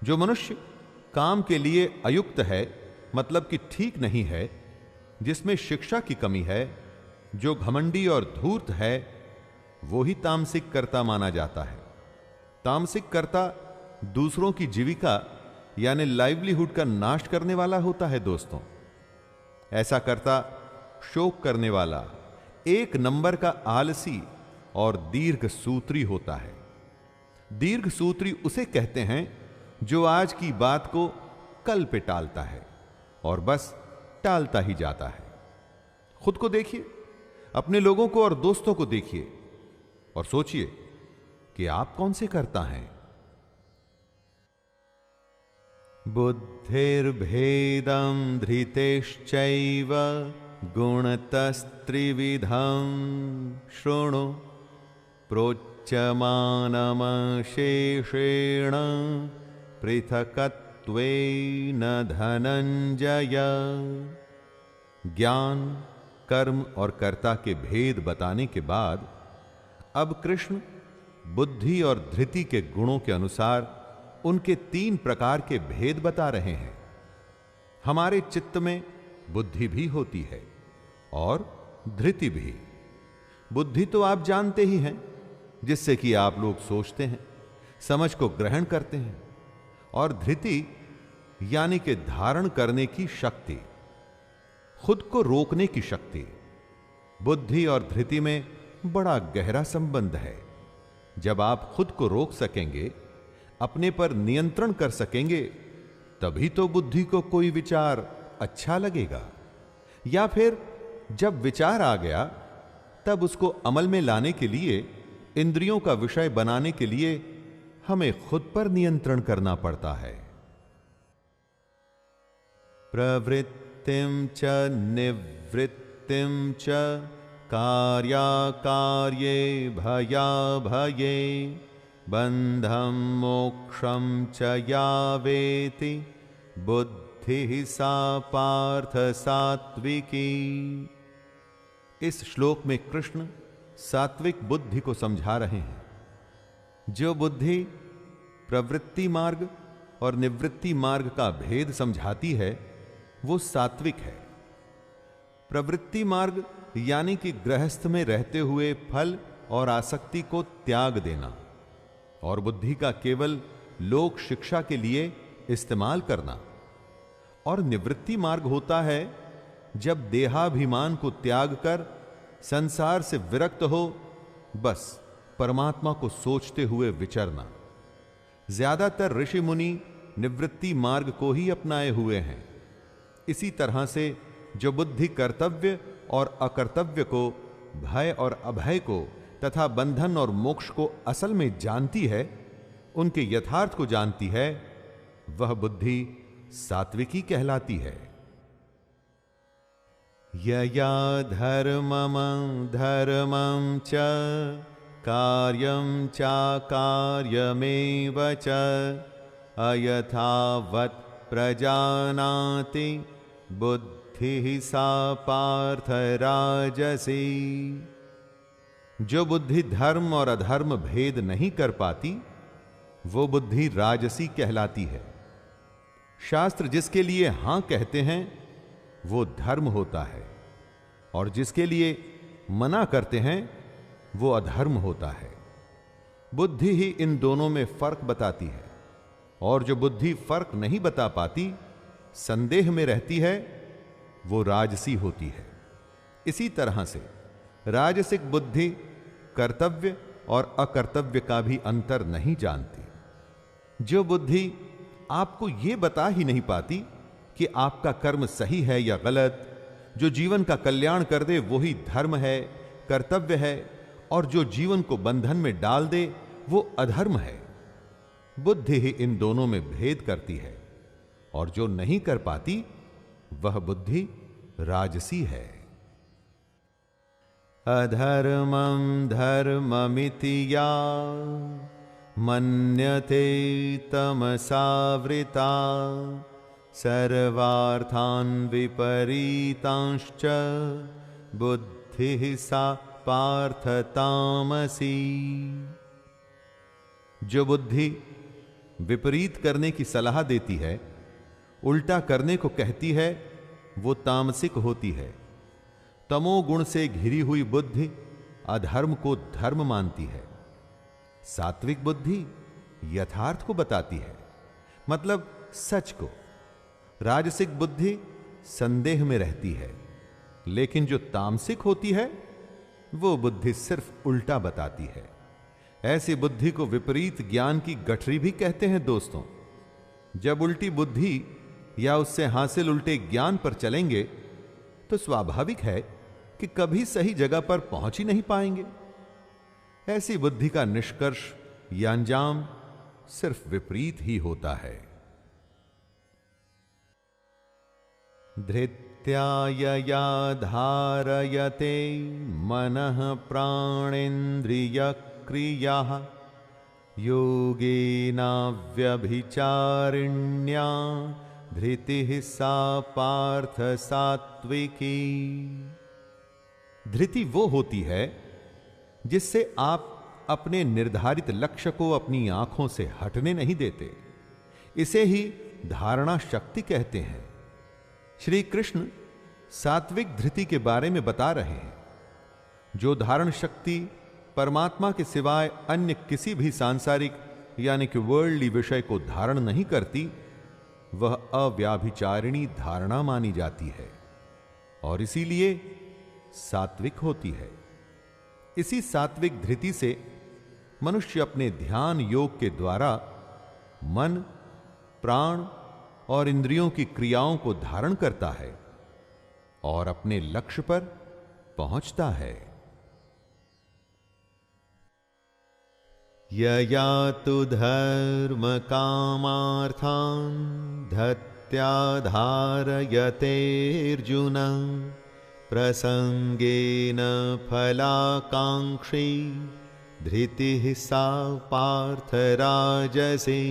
जो मनुष्य काम के लिए अयुक्त है, मतलब कि ठीक नहीं है, जिसमें शिक्षा की कमी है, जो घमंडी और धूर्त है, वो ही तामसिक कर्ता माना जाता है। तामसिक कर्ता दूसरों की जीविका यानी लाइवलीहुड का नाश करने वाला होता है। दोस्तों, ऐसा कर्ता शोक करने वाला, एक नंबर का आलसी और दीर्घ सूत्री होता है। दीर्घ सूत्री उसे कहते हैं जो आज की बात को कल पे टालता है और बस टालता ही जाता है। खुद को देखिए, अपने लोगों को और दोस्तों को देखिए और सोचिए कि आप कौन से कर्ता हैं। बुद्धिर्भेदं धृतेश्चैव गुणतस्त्रिविधं शृणु प्रोच्यमानमशेषेण पृथकत्वेन धनंजय। ज्ञान, कर्म और कर्ता के भेद बताने के बाद अब कृष्ण बुद्धि और धृति के गुणों के अनुसार उनके 3 प्रकार के भेद बता रहे हैं। हमारे चित्त में बुद्धि भी होती है और धृति भी। बुद्धि तो आप जानते ही हैं, जिससे कि आप लोग सोचते हैं, समझ को ग्रहण करते हैं, और धृति यानी कि धारण करने की शक्ति, खुद को रोकने की शक्ति। बुद्धि और धृति में बड़ा गहरा संबंध है। जब आप खुद को रोक सकेंगे, अपने पर नियंत्रण कर सकेंगे, तभी तो बुद्धि को कोई विचार अच्छा लगेगा। या फिर जब विचार आ गया, तब उसको अमल में लाने के लिए, इंद्रियों का विषय बनाने के लिए हमें खुद पर नियंत्रण करना पड़ता है। प्रवृत्तिं च निवृत्तिं च कार्याकार्ये भयाभये बंधं मोक्षं च या वेति बुद्धि सा पार्थ सात्विकी। इस श्लोक में कृष्ण सात्विक बुद्धि को समझा रहे हैं। जो बुद्धि प्रवृत्ति मार्ग और निवृत्ति मार्ग का भेद समझाती है, वो सात्विक है। प्रवृत्ति मार्ग यानी कि गृहस्थ में रहते हुए फल और आसक्ति को त्याग देना, और बुद्धि का केवल लोक शिक्षा के लिए इस्तेमाल करना। और निवृत्ति मार्ग होता है जब देहाभिमान को त्याग कर संसार से विरक्त हो, बस परमात्मा को सोचते हुए विचरना। ज्यादातर ऋषि मुनि निवृत्ति मार्ग को ही अपनाए हुए हैं। इसी तरह से जो बुद्धि कर्तव्य और अकर्तव्य को, भय और अभय को तथा बंधन और मोक्ष को असल में जानती है, उनके यथार्थ को जानती है, वह बुद्धि सात्विकी कहलाती है। यया धर्मं धर्मं च कार्यं चाकार्यमेव च अयथावत् प्रजानाति बुद्धिः सा पार्थ राजसी। जो बुद्धि धर्म और अधर्म भेद नहीं कर पाती, वो बुद्धि राजसी कहलाती है। शास्त्र जिसके लिए हां कहते हैं, वो धर्म होता है, और जिसके लिए मना करते हैं, वो अधर्म होता है। बुद्धि ही इन दोनों में फर्क बताती है, और जो बुद्धि फर्क नहीं बता पाती, संदेह में रहती है, वो राजसी होती है। इसी तरह से राजसिक बुद्धि कर्तव्य और अकर्तव्य का भी अंतर नहीं जानती। जो बुद्धि आपको यह बता ही नहीं पाती कि आपका कर्म सही है या गलत, जो जीवन का कल्याण कर दे वही धर्म है, कर्तव्य है, और जो जीवन को बंधन में डाल दे वो अधर्म है। बुद्धि ही इन दोनों में भेद करती है, और जो नहीं कर पाती वह बुद्धि राजसी है। अधर्मं धर्ममिति या मन्यते तमसावृता सर्वार्थान् विपरीतांश्च बुद्धिः सा पार्थ तामसी। जो बुद्धि विपरीत करने की सलाह देती है, उल्टा करने को कहती है, वो तामसिक होती है। तमोगुण से घिरी हुई बुद्धि अधर्म को धर्म मानती है। सात्विक बुद्धि यथार्थ को बताती है, मतलब सच को। राजसिक बुद्धि संदेह में रहती है, लेकिन जो तामसिक होती है वो बुद्धि सिर्फ उल्टा बताती है। ऐसी बुद्धि को विपरीत ज्ञान की गठरी भी कहते हैं दोस्तों। जब उल्टी बुद्धि या उससे हासिल उल्टे ज्ञान पर चलेंगे तो स्वाभाविक है कि कभी सही जगह पर पहुंच ही नहीं पाएंगे। ऐसी बुद्धि का निष्कर्ष या अंजाम सिर्फ विपरीत ही होता है। धृत्या यया धारयते मनः प्राणेन्द्रिय क्रियाः योगेनाव्यभिचारिण्या धृतिः सा पार्थ सात्विकी। धृति वो होती है जिससे आप अपने निर्धारित लक्ष्य को अपनी आंखों से हटने नहीं देते। इसे ही धारणा शक्ति कहते हैं। श्री कृष्ण सात्विक धृति के बारे में बता रहे हैं। जो धारण शक्ति परमात्मा के सिवाय अन्य किसी भी सांसारिक यानी कि वर्ल्डली विषय को धारण नहीं करती, वह अव्याभिचारिणी धारणा मानी जाती है और इसीलिए सात्विक होती है। इसी सात्विक धृति से मनुष्य अपने ध्यान योग के द्वारा मन, प्राण और इंद्रियों की क्रियाओं को धारण करता है और अपने लक्ष्य पर पहुंचता है। यया तु धर्म कामार्थान् धत्या धारयतेऽर्जुन प्रसंगेन फलाकांक्षी धृतिः सा पार्थ राजसी।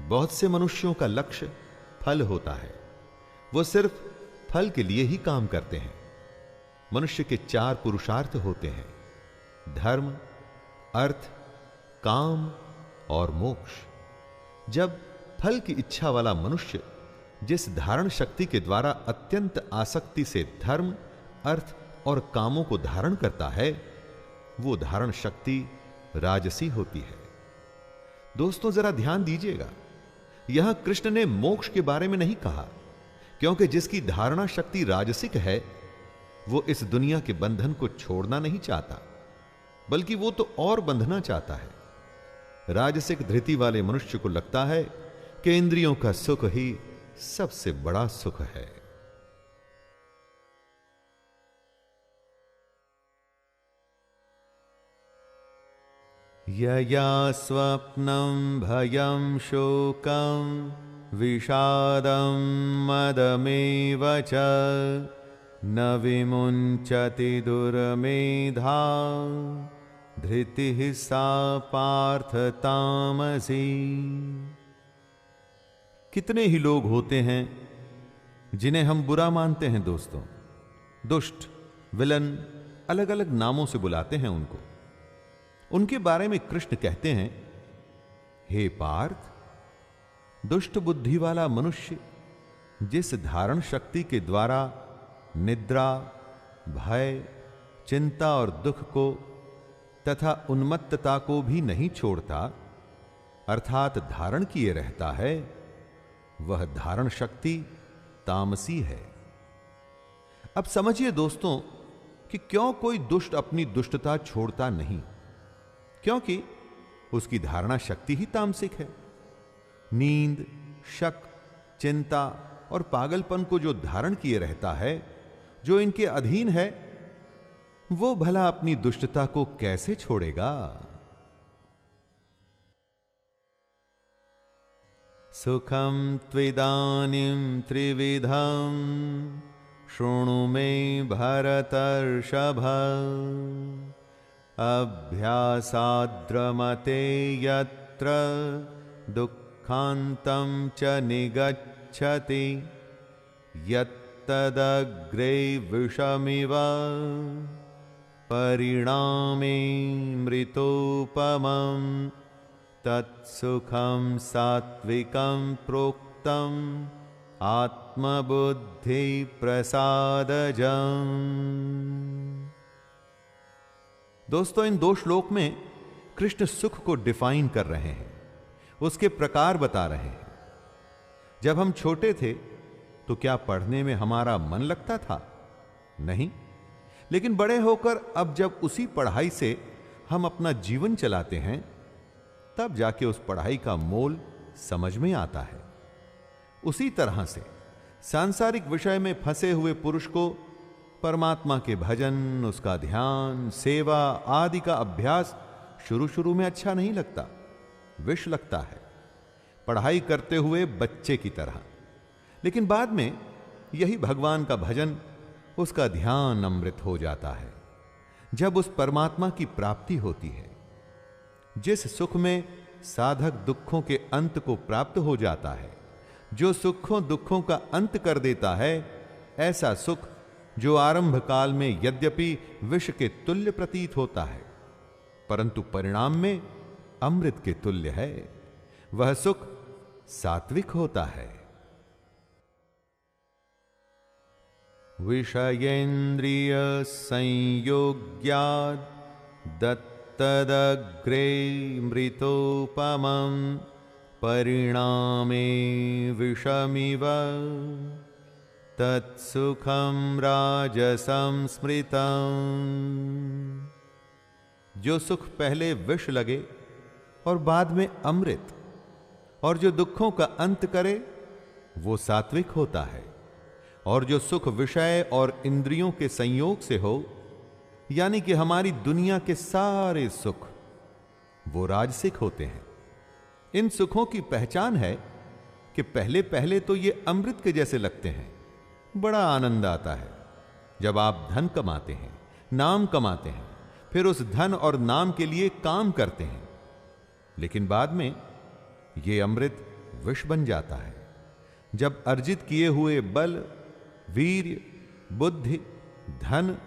बहुत से मनुष्यों का लक्ष्य फल होता है। वो सिर्फ फल के लिए ही काम करते हैं। मनुष्य के 4 पुरुषार्थ होते हैं: धर्म, अर्थ, काम और मोक्ष। जब फल की इच्छा वाला मनुष्य जिस धारण शक्ति के द्वारा अत्यंत आसक्ति से धर्म, अर्थ और कामों को धारण करता है, वो धारण शक्ति राजसी होती है। दोस्तों जरा ध्यान दीजिएगा, यहां कृष्ण ने मोक्ष के बारे में नहीं कहा, क्योंकि जिसकी धारणा शक्ति राजसिक है वो इस दुनिया के बंधन को छोड़ना नहीं चाहता, बल्कि वो तो और बंधना चाहता है। राजसिक धृति वाले मनुष्य को लगता है कि इंद्रियों का सुख ही सबसे बड़ा सुख है। यया स्वप्नं भयं शोकं विषादं मदमेव च न विमुञ्चति दुर्मेधा धृतिः सा पार्थ तामसी। कितने ही लोग होते हैं जिन्हें हम बुरा मानते हैं दोस्तों। दुष्ट, विलन, अलग अलग नामों से बुलाते हैं उनको। उनके बारे में कृष्ण कहते हैं, हे पार्थ, दुष्ट बुद्धि वाला मनुष्य जिस धारण शक्ति के द्वारा निद्रा, भय, चिंता और दुख को तथा उन्मत्तता को भी नहीं छोड़ता, अर्थात धारण किए रहता है, वह धारण शक्ति तामसी है। अब समझिए दोस्तों कि क्यों कोई दुष्ट अपनी दुष्टता छोड़ता नहीं, क्योंकि उसकी धारणा शक्ति ही तामसिक है। नींद, शक, चिंता और पागलपन को जो धारण किए रहता है, जो इनके अधीन है, वो भला अपनी दुष्टता को कैसे छोड़ेगा? सुखम त्विदानीं त्रिविधम शृणु मे भरतर्षभ, अभ्यासाद्रमते यत्र दुःखान्तं च निगच्छति, यत्तदग्रे विषमिव परिणामे मृतोपमं, तत्सुखं सात्विकं प्रोक्तम् आत्मबुद्धि प्रसादजम्। दोस्तों, इन 2 श्लोक में कृष्ण सुख को डिफाइन कर रहे हैं, उसके प्रकार बता रहे हैं। जब हम छोटे थे तो क्या पढ़ने में हमारा मन लगता था? नहीं। लेकिन बड़े होकर अब जब उसी पढ़ाई से हम अपना जीवन चलाते हैं, तब जाके उस पढ़ाई का मोल समझ में आता है। उसी तरह से सांसारिक विषय में फंसे हुए पुरुष को परमात्मा के भजन, उसका ध्यान, सेवा आदि का अभ्यास शुरू शुरू में अच्छा नहीं लगता, विष लगता है, पढ़ाई करते हुए बच्चे की तरह। लेकिन बाद में यही भगवान का भजन, उसका ध्यान अमृत हो जाता है। जब उस परमात्मा की प्राप्ति होती है, जिस सुख में साधक दुखों के अंत को प्राप्त हो जाता है, जो सुखों दुखों का अंत कर देता है, ऐसा सुख जो आरंभ काल में यद्यपि विष के तुल्य प्रतीत होता है, परंतु परिणाम में अमृत के तुल्य है, वह सुख सात्विक होता है। विषयेन्द्रिय संयोग्याद् दत्तदग्रे मृतोपमं, परिणामे विषमिव तत्सुखं राजसं स्मृतम्। जो सुख पहले विष लगे और बाद में अमृत, और जो दुखों का अंत करे, वो सात्विक होता है। और जो सुख विषय और इंद्रियों के संयोग से हो, यानी कि हमारी दुनिया के सारे सुख, वो राजसिक होते हैं। इन सुखों की पहचान है कि पहले पहले तो ये अमृत के जैसे लगते हैं, बड़ा आनंद आता है जब आप धन कमाते हैं, नाम कमाते हैं, फिर उस धन और नाम के लिए काम करते हैं। लेकिन बाद में ये अमृत विष बन जाता है, जब अर्जित किए हुए बल, वीर्य, बुद्धि, धन,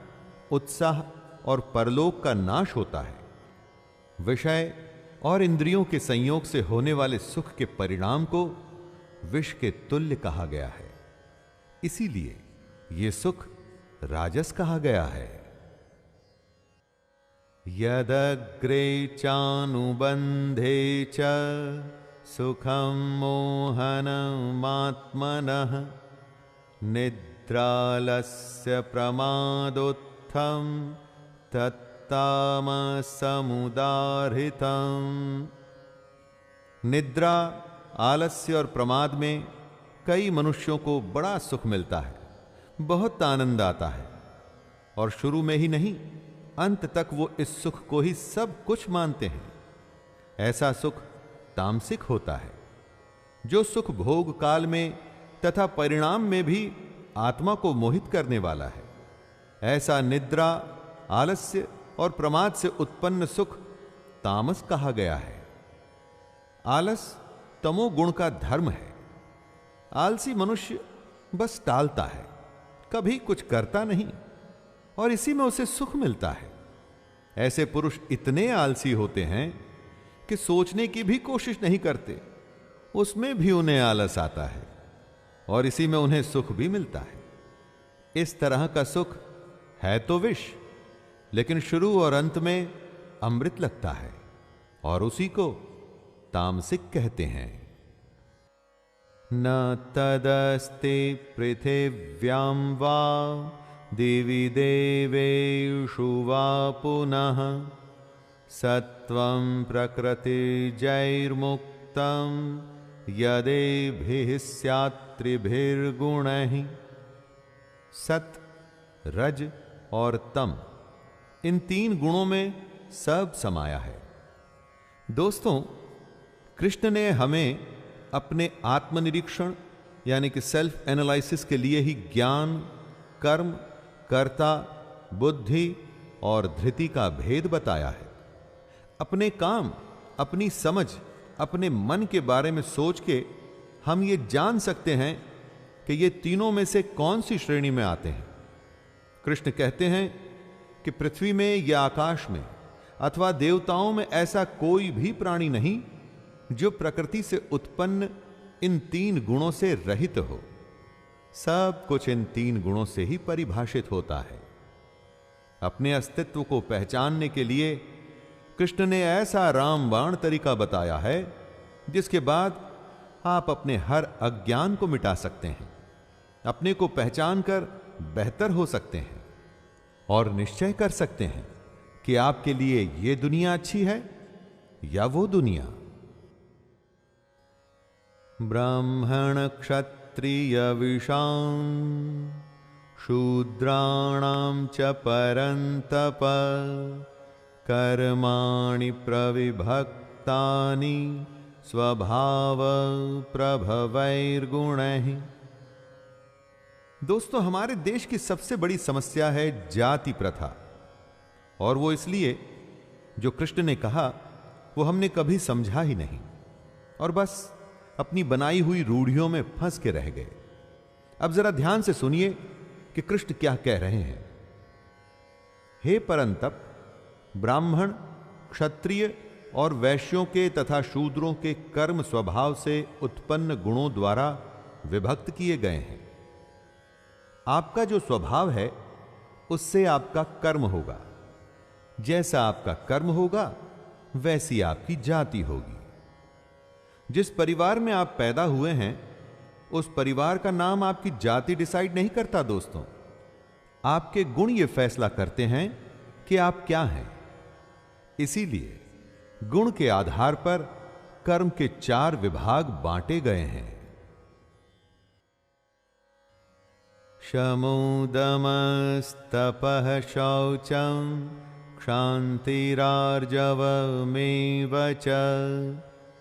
उत्साह और परलोक का नाश होता है। विषय और इंद्रियों के संयोग से होने वाले सुख के परिणाम को विष के तुल्य कहा गया है। इसीलिए यह सुख राजस कहा गया है। यदग्रे चानुबंधे च सुखं मोहनमात्मनः, निद्रालस्य प्रमादोत्थं तत्तामसमुदाहृतम्। निद्रा, आलस्य और प्रमाद में कई मनुष्यों को बड़ा सुख मिलता है, बहुत आनंद आता है, और शुरू में ही नहीं, अंत तक वो इस सुख को ही सब कुछ मानते हैं। ऐसा सुख तामसिक होता है। जो सुख भोग काल में तथा परिणाम में भी आत्मा को मोहित करने वाला है, ऐसा निद्रा, आलस्य और प्रमाद से उत्पन्न सुख तामस कहा गया है। आलस तमोगुण का धर्म है। आलसी मनुष्य बस टालता है, कभी कुछ करता नहीं, और इसी में उसे सुख मिलता है। ऐसे पुरुष इतने आलसी होते हैं कि सोचने की भी कोशिश नहीं करते, उसमें भी उन्हें आलस आता है, और इसी में उन्हें सुख भी मिलता है। इस तरह का सुख है तो विष, लेकिन शुरू और अंत में अमृत लगता है, और उसी को तामसिक कहते हैं। न तदस्ति पृथिव्यां वा दिवि देवेषु वा पुनः सत्वं प्रकृतिजैर्मुक्तं यदेभिः स्यात् त्रिभिर्गुणैः। सत, रज और तम, इन 3 गुणों में सब समाया है। दोस्तों, कृष्ण ने हमें अपने आत्मनिरीक्षण यानी कि सेल्फ एनालिसिस के लिए ही ज्ञान, कर्म, कर्ता, बुद्धि और धृति का भेद बताया है। अपने काम, अपनी समझ, अपने मन के बारे में सोच के हम ये जान सकते हैं कि ये तीनों में से कौन सी श्रेणी में आते हैं। कृष्ण कहते हैं कि पृथ्वी में या आकाश में अथवा देवताओं में ऐसा कोई भी प्राणी नहीं जो प्रकृति से उत्पन्न इन 3 गुणों से रहित हो। सब कुछ इन 3 गुणों से ही परिभाषित होता है। अपने अस्तित्व को पहचानने के लिए कृष्ण ने ऐसा रामबाण तरीका बताया है जिसके बाद आप अपने हर अज्ञान को मिटा सकते हैं, अपने को पहचान कर बेहतर हो सकते हैं और निश्चय कर सकते हैं कि आपके लिए ये दुनिया अच्छी है या वो दुनिया। ब्राह्मण क्षत्रिय विषां शूद्राणां च परन्तप कर्माणि प्रविभक्तानि स्वभाव प्रभवैर्गुणैः। दोस्तों, हमारे देश की सबसे बड़ी समस्या है जाति प्रथा, और वो इसलिए जो कृष्ण ने कहा वो हमने कभी समझा ही नहीं और बस अपनी बनाई हुई रूढ़ियों में फंस के रह गए। अब जरा ध्यान से सुनिए कि कृष्ण क्या कह रहे हैं। हे परंतप, ब्राह्मण, क्षत्रिय और वैश्यों के तथा शूद्रों के कर्म स्वभाव से उत्पन्न गुणों द्वारा विभक्त किए गए हैं। आपका जो स्वभाव है उससे आपका कर्म होगा। जैसा आपका कर्म होगा वैसी आपकी जाति होगी। जिस परिवार में आप पैदा हुए हैं उस परिवार का नाम आपकी जाति डिसाइड नहीं करता। दोस्तों, आपके गुण ये फैसला करते हैं कि आप क्या हैं। इसीलिए गुण के आधार पर कर्म के 4 विभाग बांटे गए हैं। शमोदमस्तपः शौचं क्षान्तिरार्जवमेव च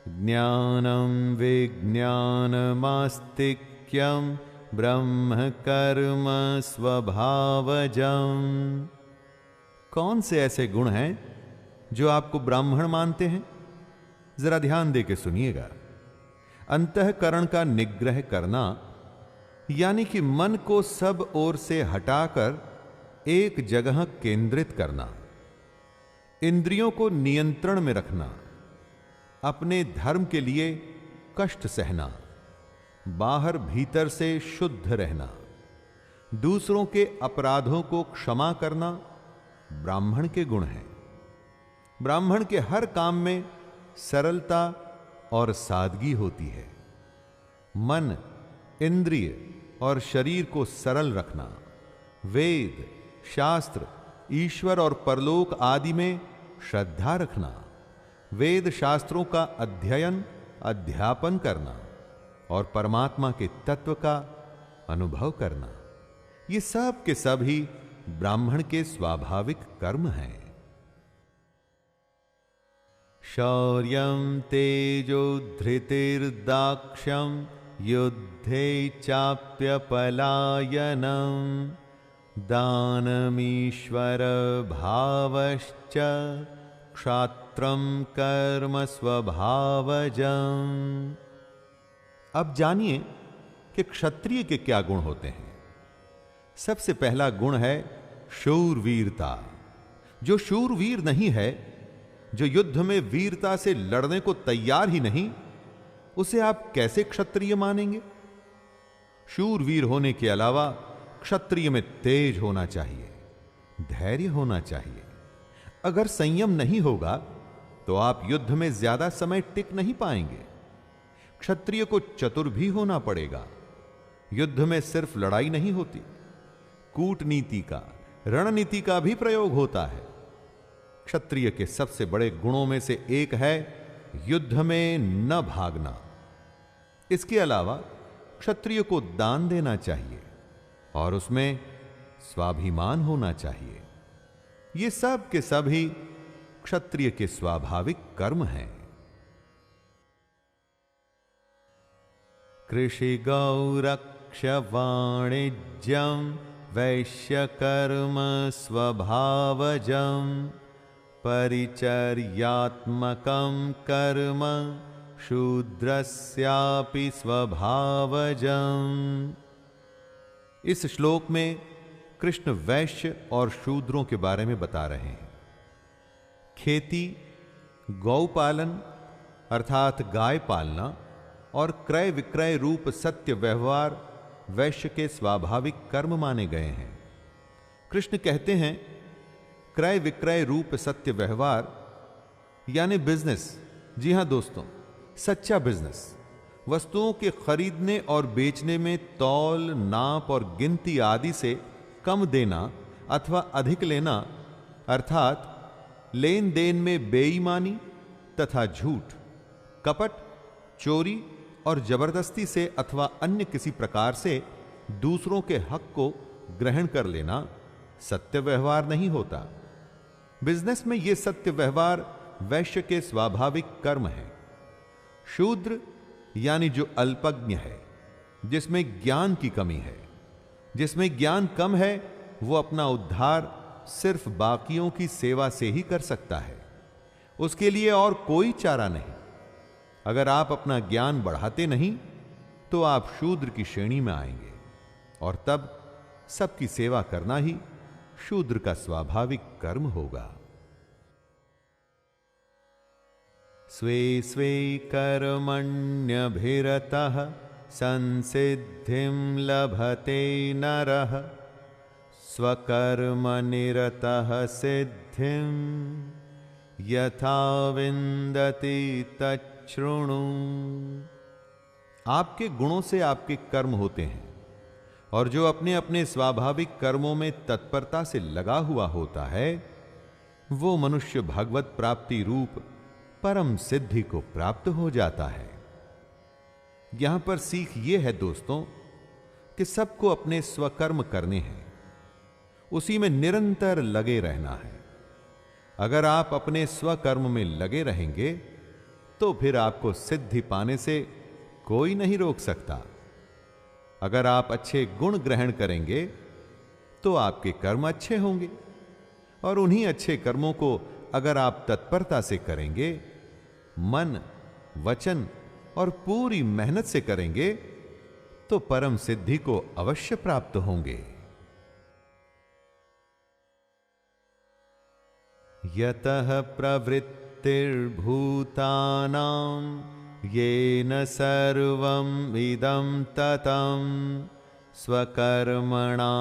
ज्ञानं विज्ञानमास्तिक्यं ब्रह्म कर्म स्वभावजम्। कौन से ऐसे गुण हैं जो आपको ब्राह्मण मानते हैं? जरा ध्यान देके सुनिएगा। अंतःकरण का निग्रह करना यानी कि मन को सब ओर से हटाकर एक जगह केंद्रित करना, इंद्रियों को नियंत्रण में रखना, अपने धर्म के लिए कष्ट सहना, बाहर भीतर से शुद्ध रहना, दूसरों के अपराधों को क्षमा करना ब्राह्मण के गुण हैं। ब्राह्मण के हर काम में सरलता और सादगी होती है। मन, इंद्रिय और शरीर को सरल रखना, वेद, शास्त्र, ईश्वर और परलोक आदि में श्रद्धा रखना, वेद शास्त्रों का अध्ययन, अध्यापन करना और परमात्मा के तत्व का अनुभव करना, ये सब के सब ही ब्राह्मण के स्वाभाविक कर्म हैं। शौर्यं तेजो धृतिर्दाक्ष्यं युद्धे चाप्यपलायनं दानमीश्वर भावश्च क्षात्रं कर्म स्वभावजम्। अब जानिए कि क्षत्रिय के क्या गुण होते हैं। सबसे पहला गुण है शूरवीरता। जो शूरवीर नहीं है, जो युद्ध में वीरता से लड़ने को तैयार ही नहीं, उसे आप कैसे क्षत्रिय मानेंगे? शूरवीर होने के अलावा क्षत्रिय में तेज होना चाहिए, धैर्य होना चाहिए। अगर संयम नहीं होगा तो आप युद्ध में ज्यादा समय टिक नहीं पाएंगे। क्षत्रिय को चतुर भी होना पड़ेगा। युद्ध में सिर्फ लड़ाई नहीं होती, कूटनीति का, रणनीति का भी प्रयोग होता है। क्षत्रिय के सबसे बड़े गुणों में से एक है युद्ध में न भागना। इसके अलावा क्षत्रिय को दान देना चाहिए और उसमें स्वाभिमान होना चाहिए। ये सब के सब ही क्षत्रिय के स्वाभाविक कर्म हैं। कृषि गौरक्ष वाणिज्यम वैश्य कर्म स्वभावजम परिचर्यात्मकं कर्म शूद्रस्यापि स्वभावजम। इस श्लोक में कृष्ण वैश्य और शूद्रों के बारे में बता रहे हैं। खेती, गौपालन अर्थात गाय पालना और क्रय विक्रय रूप सत्य व्यवहार वैश्य के स्वाभाविक कर्म माने गए हैं। कृष्ण कहते हैं क्रय विक्रय रूप सत्य व्यवहार यानी बिजनेस। जी हां दोस्तों, सच्चा बिजनेस वस्तुओं के खरीदने और बेचने में तौल, नाप और गिनती आदि से कम देना अथवा अधिक लेना अर्थात लेन देन में बेईमानी तथा झूठ, कपट, चोरी और जबरदस्ती से अथवा अन्य किसी प्रकार से दूसरों के हक को ग्रहण कर लेना सत्य व्यवहार नहीं होता। बिजनेस में यह सत्य व्यवहार वैश्य के स्वाभाविक कर्म है। शूद्र यानी जो अल्पज्ञ है, जिसमें ज्ञान की कमी है, जिसमें ज्ञान कम है, वो अपना उद्धार सिर्फ बाकियों की सेवा से ही कर सकता है। उसके लिए और कोई चारा नहीं। अगर आप अपना ज्ञान बढ़ाते नहीं तो आप शूद्र की श्रेणी में आएंगे और तब सबकी सेवा करना ही शूद्र का स्वाभाविक कर्म होगा। स्वे स्वे कर्मण्यभिरतः संसिद्धिं लभते नरः स्वकर्मनिरतः सिद्धिं यथा विन्दति तच्छृणु। आपके गुणों से आपके कर्म होते हैं और जो अपने अपने स्वाभाविक कर्मों में तत्परता से लगा हुआ होता है वो मनुष्य भगवत प्राप्ति रूप परम सिद्धि को प्राप्त हो जाता है। यहां पर सीख यह है दोस्तों कि सबको अपने स्वकर्म करने हैं, उसी में निरंतर लगे रहना है। अगर आप अपने स्वकर्म में लगे रहेंगे तो फिर आपको सिद्धि पाने से कोई नहीं रोक सकता। अगर आप अच्छे गुण ग्रहण करेंगे तो आपके कर्म अच्छे होंगे और उन्हीं अच्छे कर्मों को अगर आप तत्परता से करेंगे, मन, वचन और पूरी मेहनत से करेंगे तो परम सिद्धि को अवश्य प्राप्त होंगे। यतः प्रवृत्तिर्भूतानां येन सर्वं इदं ततं स्वकर्मणा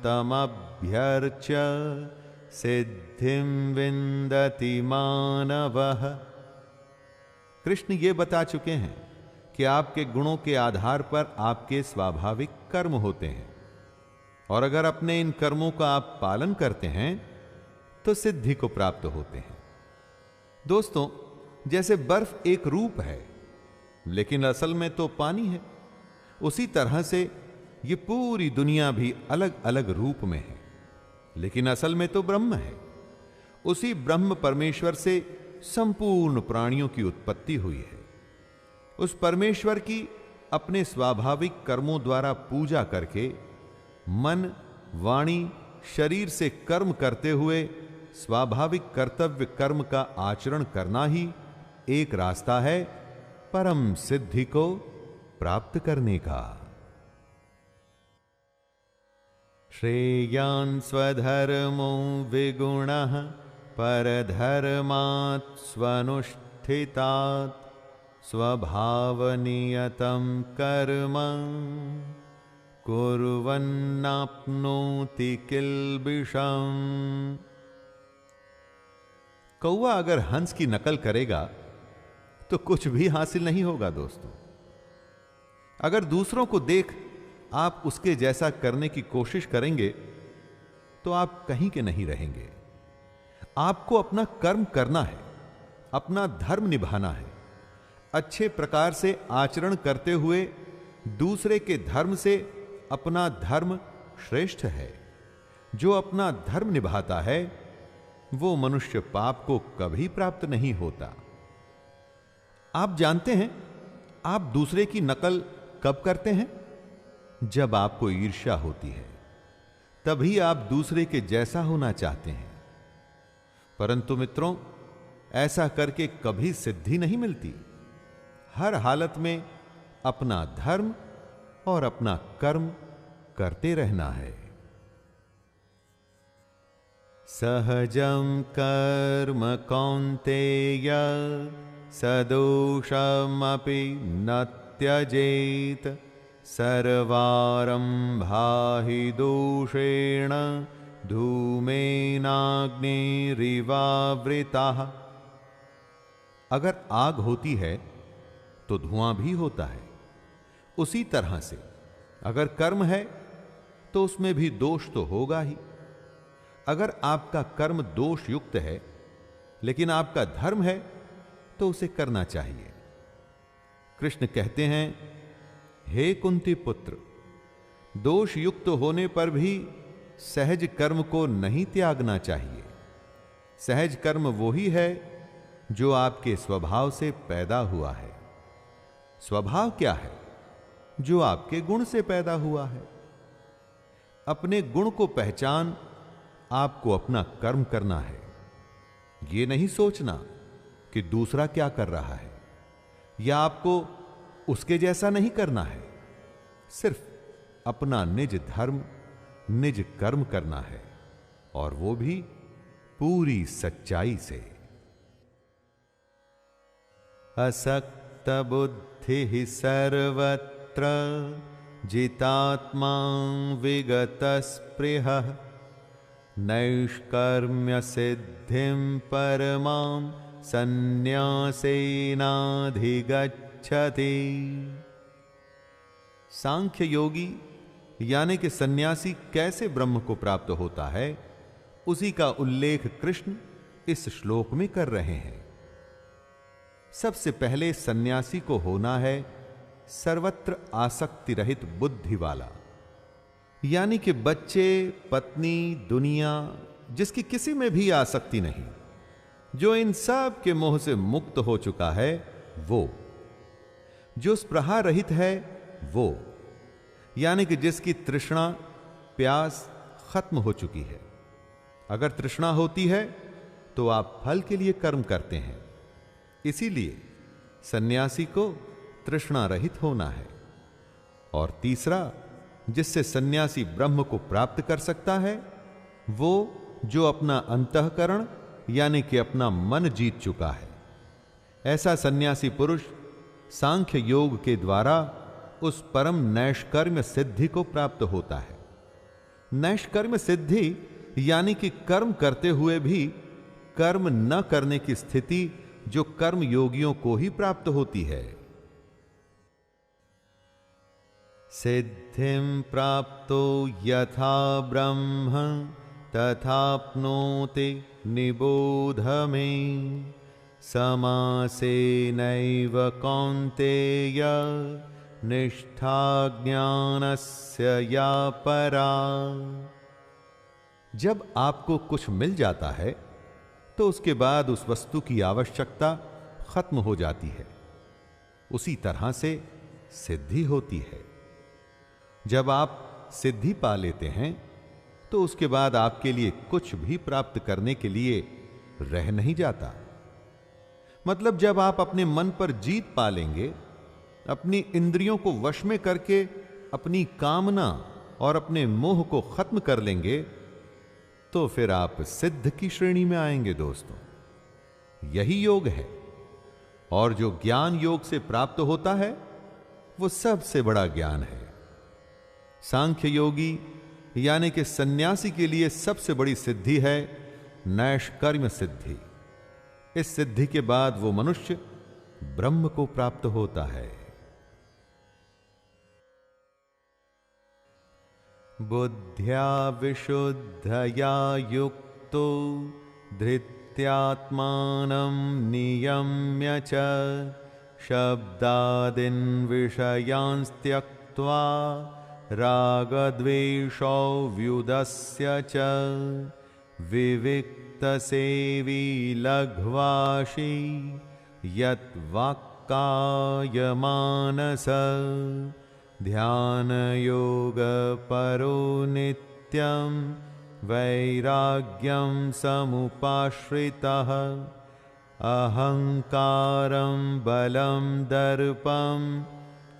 तमभ्यर्च्य सिद्धिं विन्दति मानवः। कृष्ण ये बता चुके हैं कि आपके गुणों के आधार पर आपके स्वाभाविक कर्म होते हैं और अगर अपने इन कर्मों का आप पालन करते हैं तो सिद्धि को प्राप्त होते हैं। दोस्तों, जैसे बर्फ एक रूप है लेकिन असल में तो पानी है, उसी तरह से ये पूरी दुनिया भी अलग अलग रूप में है लेकिन असल में तो ब्रह्म है। उसी ब्रह्म परमेश्वर से संपूर्ण प्राणियों की उत्पत्ति हुई है। उस परमेश्वर की अपने स्वाभाविक कर्मों द्वारा पूजा करके मन, वाणी, शरीर से कर्म करते हुए स्वाभाविक कर्तव्य कर्म का आचरण करना ही एक रास्ता है परम सिद्धि को प्राप्त करने का। श्रेयान् स्वधर्मो विगुणः परधर्मात् स्वनुष्ठितात् स्वभावनियतं कर्म कुर्वन्नाप्नोति किल्बिषम्। कौवा अगर हंस की नकल करेगा तो कुछ भी हासिल नहीं होगा दोस्तों। अगर दूसरों को देख आप उसके जैसा करने की कोशिश करेंगे तो आप कहीं के नहीं रहेंगे। आपको अपना कर्म करना है, अपना धर्म निभाना है। अच्छे प्रकार से आचरण करते हुए दूसरे के धर्म से अपना धर्म श्रेष्ठ है। जो अपना धर्म निभाता है वो मनुष्य पाप को कभी प्राप्त नहीं होता। आप जानते हैं आप दूसरे की नकल कब करते हैं? जब आपको ईर्ष्या होती है तभी आप दूसरे के जैसा होना चाहते हैं। परंतु मित्रों, ऐसा करके कभी सिद्धि नहीं मिलती। हर हालत में अपना धर्म और अपना कर्म करते रहना है। सहजं कर्म कौन्तेय सदोषमपि न त्यजेत सर्वारंभा हि दोषेण धूमेनाग्निरिवावृताः। अगर आग होती है तो धुआं भी होता है। उसी तरह से अगर कर्म है तो उसमें भी दोष तो होगा ही। अगर आपका कर्म दोष युक्त है लेकिन आपका धर्म है तो उसे करना चाहिए। कृष्ण कहते हैं, हे कुंती पुत्र, दोष युक्त होने पर भी सहज कर्म को नहीं त्यागना चाहिए। सहज कर्म वो ही है जो आपके स्वभाव से पैदा हुआ है। स्वभाव क्या है? जो आपके गुण से पैदा हुआ है। अपने गुण को पहचान आपको अपना कर्म करना है। यह नहीं सोचना कि दूसरा क्या कर रहा है या आपको उसके जैसा नहीं करना है। सिर्फ अपना निज धर्म, निज कर्म करना है, और वो भी पूरी सच्चाई से। असक्त बुद्धि सर्वत्र जितात्मा विगत स्पृहः नैष्कर्म्य सिद्धिं परमां सन्न्यासेनाधिगच्छति। सांख्य योगी यानी कि सन्यासी कैसे ब्रह्म को प्राप्त होता है, उसी का उल्लेख कृष्ण इस श्लोक में कर रहे हैं। सबसे पहले सन्यासी को होना है सर्वत्र आसक्ति रहित बुद्धि वाला, यानी कि बच्चे, पत्नी, दुनिया, जिसकी किसी में भी आसक्ति नहीं, जो इन सब के मोह से मुक्त हो चुका है, वो जो स्पृहा रहित है, वो यानी कि जिसकी तृष्णा, प्यास खत्म हो चुकी है। अगर तृष्णा होती है तो आप फल के लिए कर्म करते हैं। इसीलिए सन्यासी को तृष्णा रहित होना है। और तीसरा, जिससे सन्यासी ब्रह्म को प्राप्त कर सकता है, वो जो अपना अंतःकरण यानी कि अपना मन जीत चुका है। ऐसा सन्यासी पुरुष सांख्य योग के द्वारा उस परम नैष्कर्म्य सिद्धि को प्राप्त होता है। नैष्कर्म्य सिद्धि यानी कि कर्म करते हुए भी कर्म न करने की स्थिति, जो कर्म योगियों को ही प्राप्त होती है। सिद्धिं प्राप्तो यथा ब्रह्म तथाप्नोति निबोध मे समासेनैव कौन्तेय निष्ठा ज्ञानस्य या परा। जब आपको कुछ मिल जाता है तो उसके बाद उस वस्तु की आवश्यकता खत्म हो जाती है। उसी तरह से सिद्धि होती है। जब आप सिद्धि पा लेते हैं तो उसके बाद आपके लिए कुछ भी प्राप्त करने के लिए रह नहीं जाता। मतलब जब आप अपने मन पर जीत पा लेंगे, अपनी इंद्रियों को वश में करके अपनी कामना और अपने मोह को खत्म कर लेंगे, तो फिर आप सिद्ध की श्रेणी में आएंगे दोस्तों। यही योग है। और जो ज्ञान योग से प्राप्त होता है वो सबसे बड़ा ज्ञान है। सांख्य योगी यानी कि सन्यासी के लिए सबसे बड़ी सिद्धि है नैष्कर्म्य सिद्धि, इस सिद्धि के बाद वो मनुष्य ब्रह्म को प्राप्त होता है। बुद्ध्या विशुद्धया युक्तो धृत्यात्मानं नियम्य च शब्दादीन् विषयान् त्यक्त्वा रागद्वेषौ व्युदस्य च विविक्तसेवी लघ्वाशी यत् वाक्कायमानस ध्यान योग परो नित्यं वैराग्यं समुपाश्रितः अहंकारं बलं दर्पं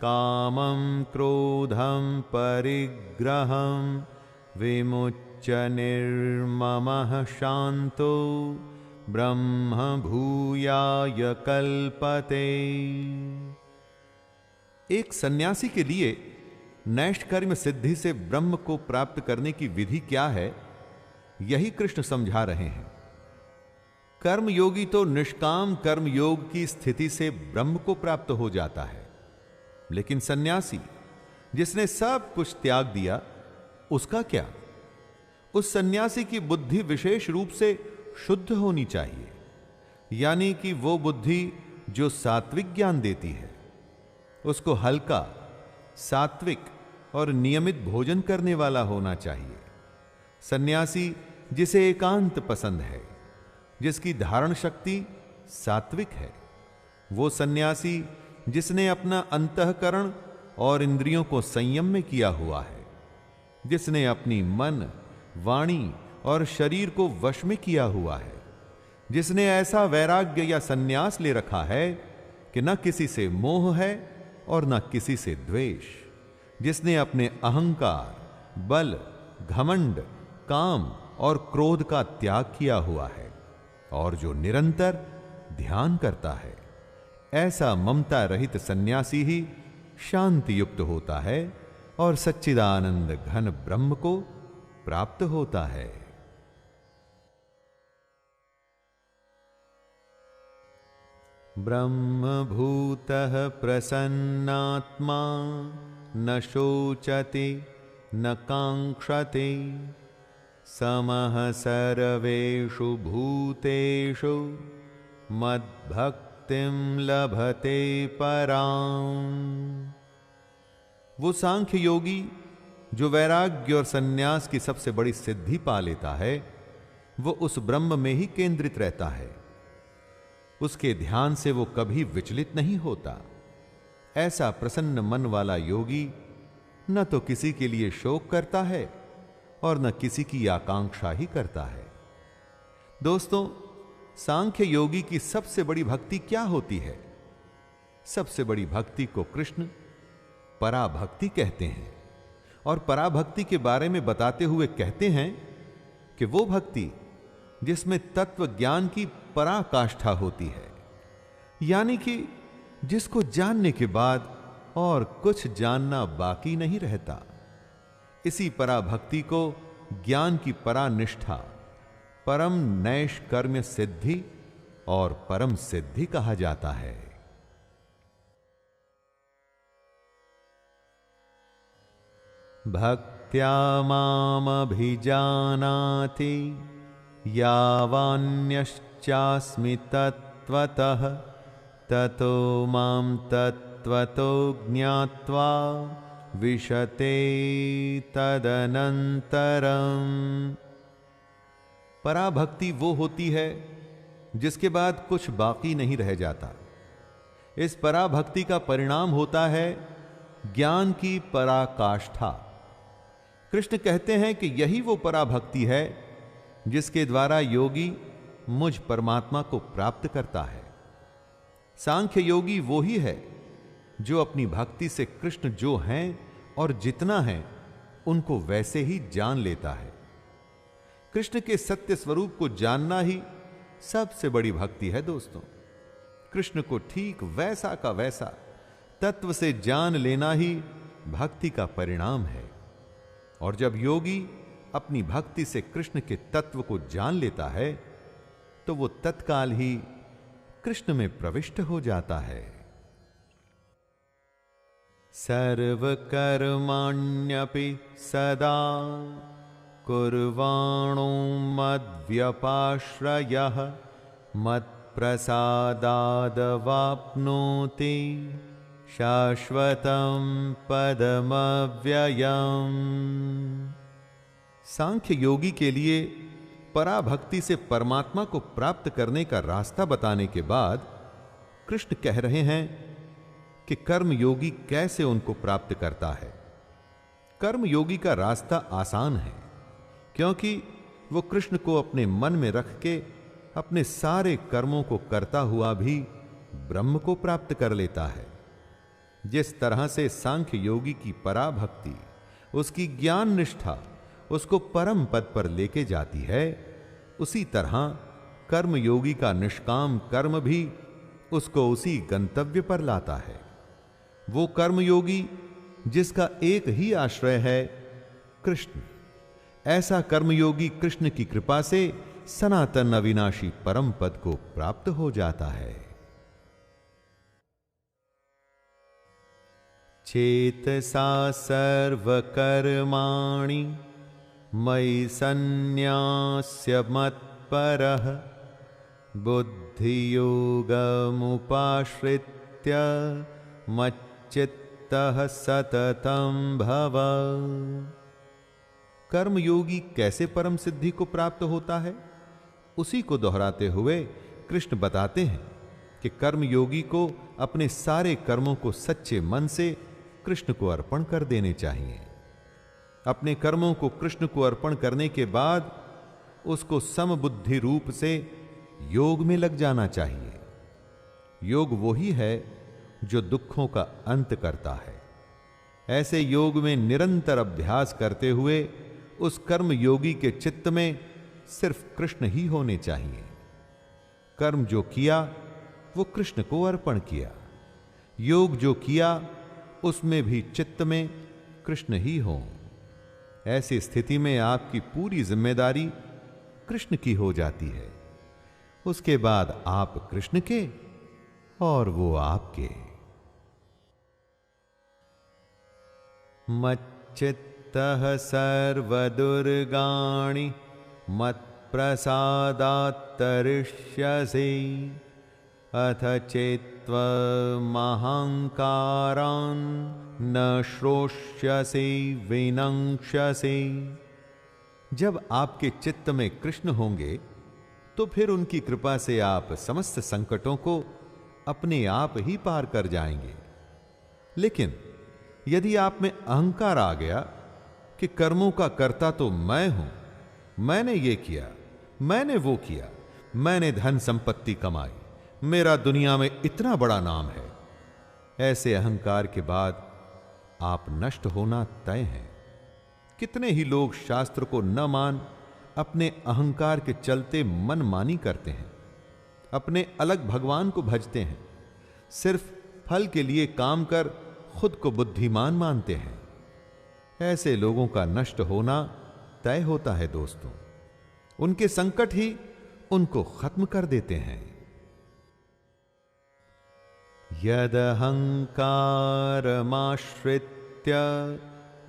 कामं क्रोधं परिग्रहं विमुच्य निर्ममः शांतो ब्रह्म भूयाय कल्पते। एक सन्यासी के लिए नैष्कर्म्य सिद्धि से ब्रह्म को प्राप्त करने की विधि क्या है, यही कृष्ण समझा रहे हैं। कर्म योगी तो निष्काम कर्म योग की स्थिति से ब्रह्म को प्राप्त हो जाता है, लेकिन सन्यासी जिसने सब कुछ त्याग दिया, उसका क्या? उस सन्यासी की बुद्धि विशेष रूप से शुद्ध होनी चाहिए, यानी कि वो बुद्धि जो सात्विक ज्ञान देती है। उसको हल्का, सात्विक और नियमित भोजन करने वाला होना चाहिए। सन्यासी जिसे एकांत पसंद है, जिसकी धारण शक्ति सात्विक है, वो सन्यासी जिसने अपना अंतःकरण और इंद्रियों को संयम में किया हुआ है, जिसने अपनी मन, वाणी और शरीर को वश में किया हुआ है, जिसने ऐसा वैराग्य या सन्यास ले रखा है कि न किसी से मोह है और न किसी से द्वेष, जिसने अपने अहंकार, बल, घमंड, काम और क्रोध का त्याग किया हुआ है और जो निरंतर ध्यान करता है, ऐसा ममता रहित सन्यासी ही शांति युक्त होता है और सच्चिदानंद घन ब्रह्म को प्राप्त होता है। ब्रह्मभूतः प्रसन्नात्मा न शोचति न कांक्षति समः सर्वेषु भूतेषु मद्भक्तिं लभते पराम्। वो सांख्य योगी जो वैराग्य और सन्यास की सबसे बड़ी सिद्धि पा लेता है, वो उस ब्रह्म में ही केंद्रित रहता है। उसके ध्यान से वो कभी विचलित नहीं होता। ऐसा प्रसन्न मन वाला योगी न तो किसी के लिए शोक करता है और न किसी की आकांक्षा ही करता है। दोस्तों, सांख्य योगी की सबसे बड़ी भक्ति क्या होती है? सबसे बड़ी भक्ति को कृष्ण पराभक्ति कहते हैं और पराभक्ति के बारे में बताते हुए कहते हैं कि वो भक्ति जिसमें तत्व ज्ञान की पराकाष्ठा होती है, यानी कि जिसको जानने के बाद और कुछ जानना बाकी नहीं रहता। इसी पराभक्ति को ज्ञान की परानिष्ठा, परम नैष्कर्म्य सिद्धि और परम सिद्धि कहा जाता है। भक्त्या मामभिजानाति यावान्यश्चास्मि तत्त्वतः ततो मां तत्त्वतो ज्ञात्वा विशते तदनन्तरम्। पराभक्ति वो होती है जिसके बाद कुछ बाकी नहीं रह जाता। इस पराभक्ति का परिणाम होता है ज्ञान की पराकाष्ठा। कृष्ण कहते हैं कि यही वो पराभक्ति है जिसके द्वारा योगी मुझ परमात्मा को प्राप्त करता है। सांख्य योगी वो ही है जो अपनी भक्ति से कृष्ण जो हैं और जितना है उनको वैसे ही जान लेता है। कृष्ण के सत्य स्वरूप को जानना ही सबसे बड़ी भक्ति है। दोस्तों, कृष्ण को ठीक वैसा का वैसा तत्व से जान लेना ही भक्ति का परिणाम है। और जब योगी अपनी भक्ति से कृष्ण के तत्व को जान लेता है तो वो तत्काल ही कृष्ण में प्रविष्ट हो जाता है। सर्वकर्माण्यपि सदा कुर्वाणो मद्व्यपाश्रयः मत्प्रसादादवाप्नोति शाश्वतं पदमव्ययम्। सांख्य योगी के लिए पराभक्ति से परमात्मा को प्राप्त करने का रास्ता बताने के बाद कृष्ण कह रहे हैं कि कर्म योगी कैसे उनको प्राप्त करता है। कर्म योगी का रास्ता आसान है, क्योंकि वो कृष्ण को अपने मन में रख के अपने सारे कर्मों को करता हुआ भी ब्रह्म को प्राप्त कर लेता है। जिस तरह से सांख्य योगी की पराभक्ति, उसकी ज्ञान निष्ठा उसको परम पद पर लेके जाती है, उसी तरह कर्म योगी का निष्काम कर्म भी उसको उसी गंतव्य पर लाता है। वो कर्म योगी जिसका एक ही आश्रय है, कृष्ण, ऐसा कर्मयोगी कृष्ण की कृपा से सनातन अविनाशी परम पद को प्राप्त हो जाता है। चेतसा सर्वकर्माणि मयि सन्न्यास्य मत्परः बुद्धियोगमुपाश्रित्य मच्चित्तः सततं भव। कर्मयोगी कैसे परम सिद्धि को प्राप्त होता है, उसी को दोहराते हुए कृष्ण बताते हैं कि कर्मयोगी को अपने सारे कर्मों को सच्चे मन से कृष्ण को अर्पण कर देने चाहिए। अपने कर्मों को कृष्ण को अर्पण करने के बाद उसको समबुद्धि रूप से योग में लग जाना चाहिए। योग वही है जो दुखों का अंत करता है। ऐसे योग में निरंतर अभ्यास करते हुए उस कर्म योगी के चित्त में सिर्फ कृष्ण ही होने चाहिए। कर्म जो किया वो कृष्ण को अर्पण किया, योग जो किया उसमें भी चित्त में कृष्ण ही हो। ऐसी स्थिति में आपकी पूरी जिम्मेदारी कृष्ण की हो जाती है। उसके बाद आप कृष्ण के और वो आपके। मच्चित्तः सर्वदुर्गाणि मत्प्रसादात् तरिष्यसि अथ चेत्त्वमहङ्कारान् न श्रोष्यसि विनङ्क्ष्यसि। जब आपके चित्त में कृष्ण होंगे तो फिर उनकी कृपा से आप समस्त संकटों को अपने आप ही पार कर जाएंगे। लेकिन यदि आप में अहंकार आ गया कि कर्मों का कर्ता तो मैं हूं, मैंने ये किया, मैंने वो किया, मैंने धन संपत्ति कमाई, मेरा दुनिया में इतना बड़ा नाम है, ऐसे अहंकार के बाद आप नष्ट होना तय है। कितने ही लोग शास्त्र को न मान अपने अहंकार के चलते मनमानी करते हैं, अपने अलग भगवान को भजते हैं, सिर्फ फल के लिए काम कर खुद को बुद्धिमान मानते हैं। ऐसे लोगों का नष्ट होना तय होता है दोस्तों। उनके संकट ही उनको खत्म कर देते हैं। यदहंकारमाश्रित्य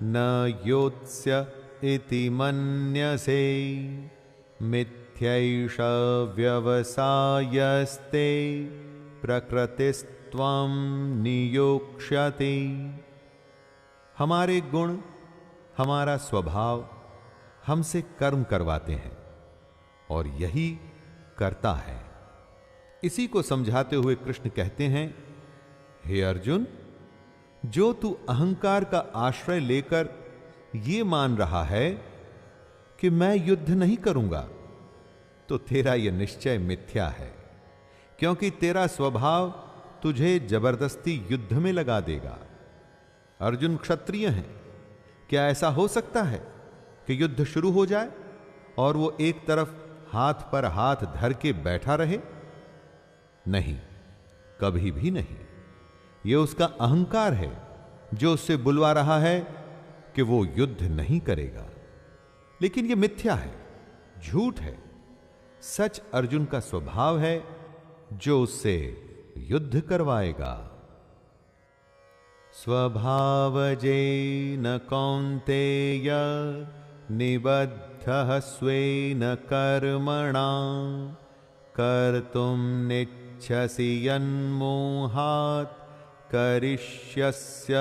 न योत्स्य इति मन्यसे मिथ्यैष व्यवसायस्ते प्रकृतिस्त्वं नियोक्ष्यति। हमारे गुण, हमारा स्वभाव हमसे कर्म करवाते हैं और यही करता है। इसी को समझाते हुए कृष्ण कहते हैं, हे अर्जुन, जो तू अहंकार का आश्रय लेकर ये मान रहा है कि मैं युद्ध नहीं करूंगा, तो तेरा यह निश्चय मिथ्या है, क्योंकि तेरा स्वभाव तुझे जबरदस्ती युद्ध में लगा देगा। अर्जुन क्षत्रिय हैं, क्या ऐसा हो सकता है कि युद्ध शुरू हो जाए और वो एक तरफ हाथ पर हाथ धर के बैठा रहे? नहीं, कभी भी नहीं। ये उसका अहंकार है जो उससे बुलवा रहा है कि वो युद्ध नहीं करेगा। लेकिन ये मिथ्या है, झूठ है। सच अर्जुन का स्वभाव है जो उससे युद्ध करवाएगा। स्वभावजेन कौन्तेय निबद्धः स्वेन कर्मणा कर्तुं निच्छसि यन्मोहात् करिष्यस्य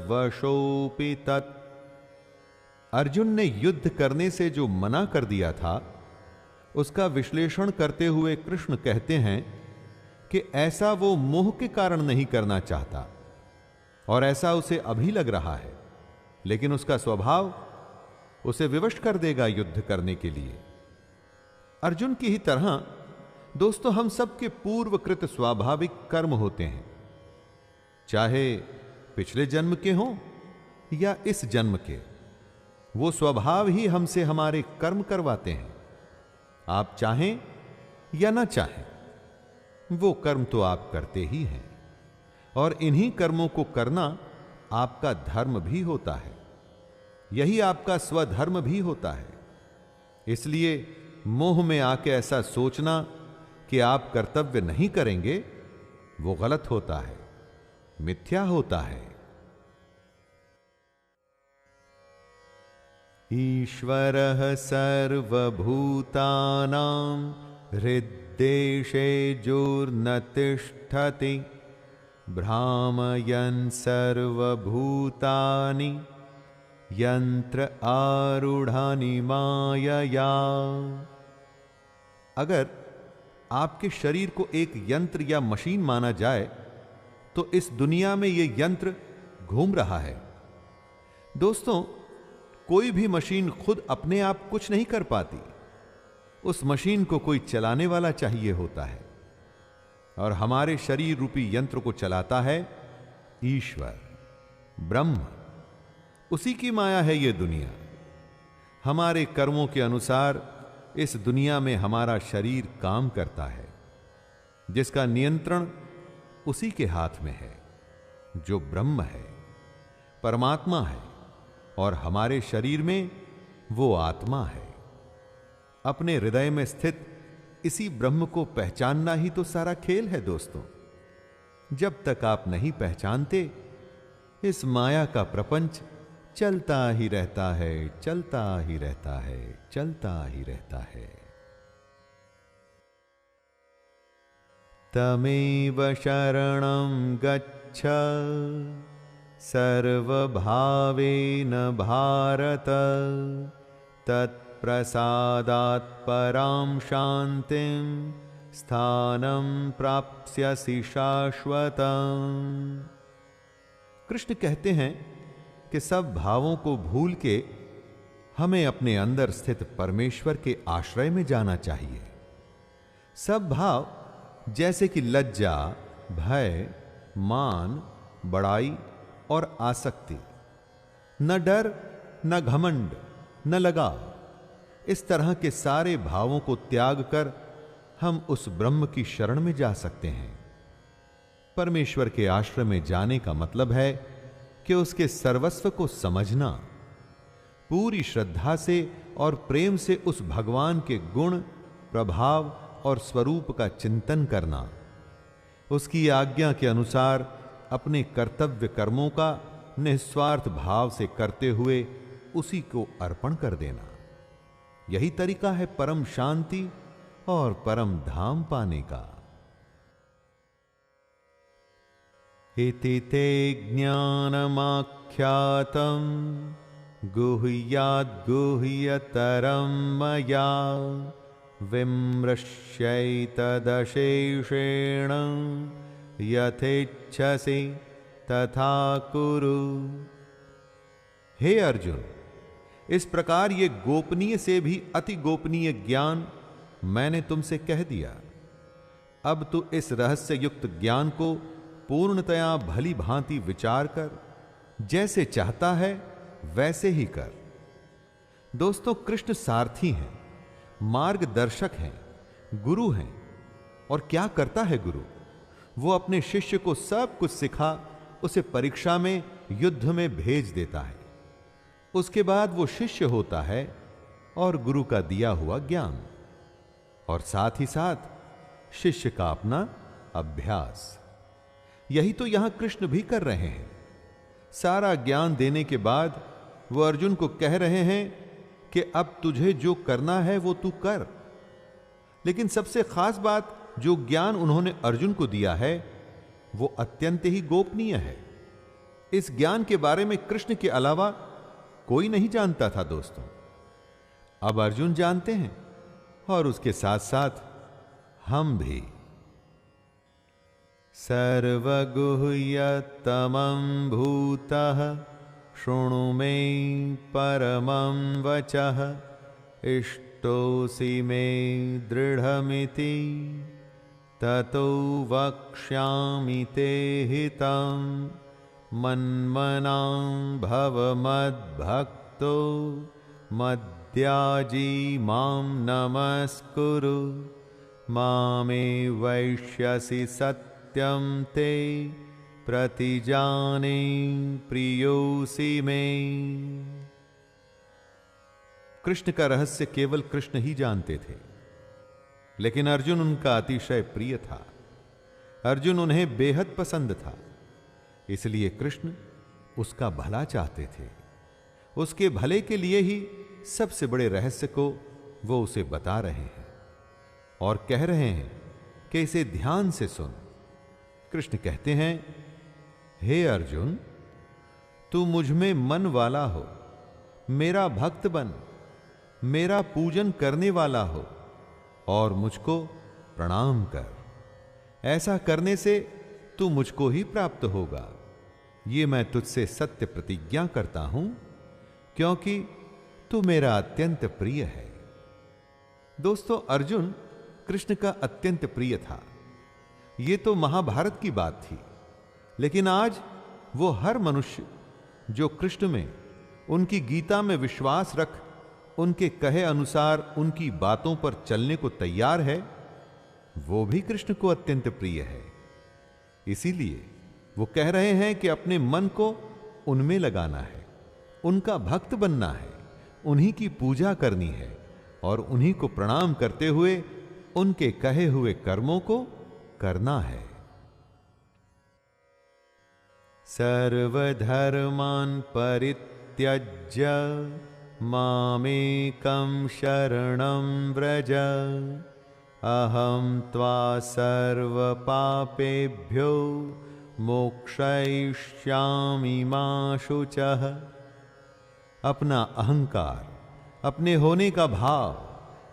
वशोऽपि तत्। अर्जुन ने युद्ध करने से जो मना कर दिया था, उसका विश्लेषण करते हुए कृष्ण कहते हैं कि ऐसा वो मोह के कारण नहीं करना चाहता, और ऐसा उसे अभी लग रहा है, लेकिन उसका स्वभाव उसे विवश कर देगा युद्ध करने के लिए। अर्जुन की ही तरह दोस्तों, हम सबके पूर्वकृत स्वाभाविक कर्म होते हैं, चाहे पिछले जन्म के हों या इस जन्म के। वो स्वभाव ही हमसे हमारे कर्म करवाते हैं। आप चाहें या ना चाहें, वो कर्म तो आप करते ही हैं, और इन्हीं कर्मों को करना आपका धर्म भी होता है। यही आपका स्वधर्म भी होता है। इसलिए मोह में आके ऐसा सोचना कि आप कर्तव्य नहीं करेंगे, वो गलत होता है, मिथ्या होता है। ईश्वरः सर्वभूतानां हृद्देशेऽर्जुन तिष्ठति भ्रामयन् सर्वभूतानि यंत्र आरूढ़ानि मायया। अगर आपके शरीर को एक यंत्र या मशीन माना जाए, तो इस दुनिया में यह यंत्र घूम रहा है। दोस्तों, कोई भी मशीन खुद अपने आप कुछ नहीं कर पाती। उस मशीन को कोई चलाने वाला चाहिए होता है, और हमारे शरीर रूपी यंत्र को चलाता है ईश्वर, ब्रह्म। उसी की माया है ये दुनिया। हमारे कर्मों के अनुसार इस दुनिया में हमारा शरीर काम करता है, जिसका नियंत्रण उसी के हाथ में है, जो ब्रह्म है, परमात्मा है, और हमारे शरीर में वो आत्मा है। अपने हृदय में स्थित इसी ब्रह्म को पहचानना ही तो सारा खेल है दोस्तों। जब तक आप नहीं पहचानते, इस माया का प्रपंच चलता ही रहता है, चलता ही रहता है, चलता ही रहता है। तमेव शरणं गच्छ सर्वभावेन भारत तत्प्रसादात् परां शान्तिं स्थानं प्राप्स्यसि शाश्वतम्। कृष्ण कहते हैं कि सब भावों को भूल के हमें अपने अंदर स्थित परमेश्वर के आश्रय में जाना चाहिए। सब भाव जैसे कि लज्जा, भय, मान, बड़ाई और आसक्ति, न डर, न घमंड, न लगाव, इस तरह के सारे भावों को त्याग कर हम उस ब्रह्म की शरण में जा सकते हैं। परमेश्वर के आश्रय में जाने का मतलब है कि उसके सर्वस्व को समझना, पूरी श्रद्धा से और प्रेम से उस भगवान के गुण, प्रभाव और स्वरूप का चिंतन करना, उसकी आज्ञा के अनुसार अपने कर्तव्य कर्मों का निस्वार्थ भाव से करते हुए उसी को अर्पण कर देना। यही तरीका है परम शांति और परम धाम पाने का। इति ते ज्ञानमाख्यातं गुह्याद् गुह्यतरं मया विमृश्यैतदशेषेण यथेच्छसि तथा कुरु। हे अर्जुन, इस प्रकार ये गोपनीय से भी अति गोपनीय ज्ञान मैंने तुमसे कह दिया। अब तू इस रहस्य युक्त ज्ञान को पूर्णतया भली भांति विचार कर, जैसे चाहता है वैसे ही कर। दोस्तों, कृष्ण सारथी हैं, मार्गदर्शक हैं, गुरु हैं। और क्या करता है गुरु? वो अपने शिष्य को सब कुछ सिखा उसे परीक्षा में, युद्ध में भेज देता है। उसके बाद वो शिष्य होता है और गुरु का दिया हुआ ज्ञान, और साथ ही साथ शिष्य का अपना अभ्यास। यही तो यहां कृष्ण भी कर रहे हैं। सारा ज्ञान देने के बाद वो अर्जुन को कह रहे हैं कि अब तुझे जो करना है वो तू कर। लेकिन सबसे खास बात, जो ज्ञान उन्होंने अर्जुन को दिया है वो अत्यंत ही गोपनीय है। इस ज्ञान के बारे में कृष्ण के अलावा कोई नहीं जानता था दोस्तों। अब अर्जुन जानते हैं और उसके साथ साथ हम भी। सर्वगुह्यतमं भूतः शृणु मे परमं वचः इष्टोऽसि मे दृढ़मिति ततो वक्ष्यामि ते हितं मन्मनां भव मद्भक्तो मद्याजी मां नमस्कुरु मामे वैष्यसि सत्यं ते प्रतिजाने प्रियोऽसि मे। कृष्ण का रहस्य केवल कृष्ण ही जानते थे, लेकिन अर्जुन उनका अतिशय प्रिय था। अर्जुन उन्हें बेहद पसंद था, इसलिए कृष्ण उसका भला चाहते थे। उसके भले के लिए ही सबसे बड़े रहस्य को वो उसे बता रहे हैं और कह रहे हैं कि इसे ध्यान से सुन। कृष्ण कहते हैं, हे अर्जुन, तू मुझ में मन वाला हो, मेरा भक्त बन, मेरा पूजन करने वाला हो और मुझको प्रणाम कर। ऐसा करने से तू मुझको ही प्राप्त होगा। ये मैं तुझसे सत्य प्रतिज्ञा करता हूं, क्योंकि तू मेरा अत्यंत प्रिय है। दोस्तों, अर्जुन कृष्ण का अत्यंत प्रिय था। ये तो महाभारत की बात थी, लेकिन आज वो हर मनुष्य जो कृष्ण में, उनकी गीता में विश्वास रख उनके कहे अनुसार उनकी बातों पर चलने को तैयार है, वो भी कृष्ण को अत्यंत प्रिय है। इसीलिए वो कह रहे हैं कि अपने मन को उनमें लगाना है, उनका भक्त बनना है, उन्हीं की पूजा करनी है और उन्हीं को प्रणाम करते हुए उनके कहे हुए कर्मों को करना है। सर्वधर्मान् परित्यज्य मामेकं शरणं व्रज अहं त्वा सर्वपापेभ्यो मोक्षयिष्यामि मा शुचः। अपना अहंकार, अपने होने का भाव,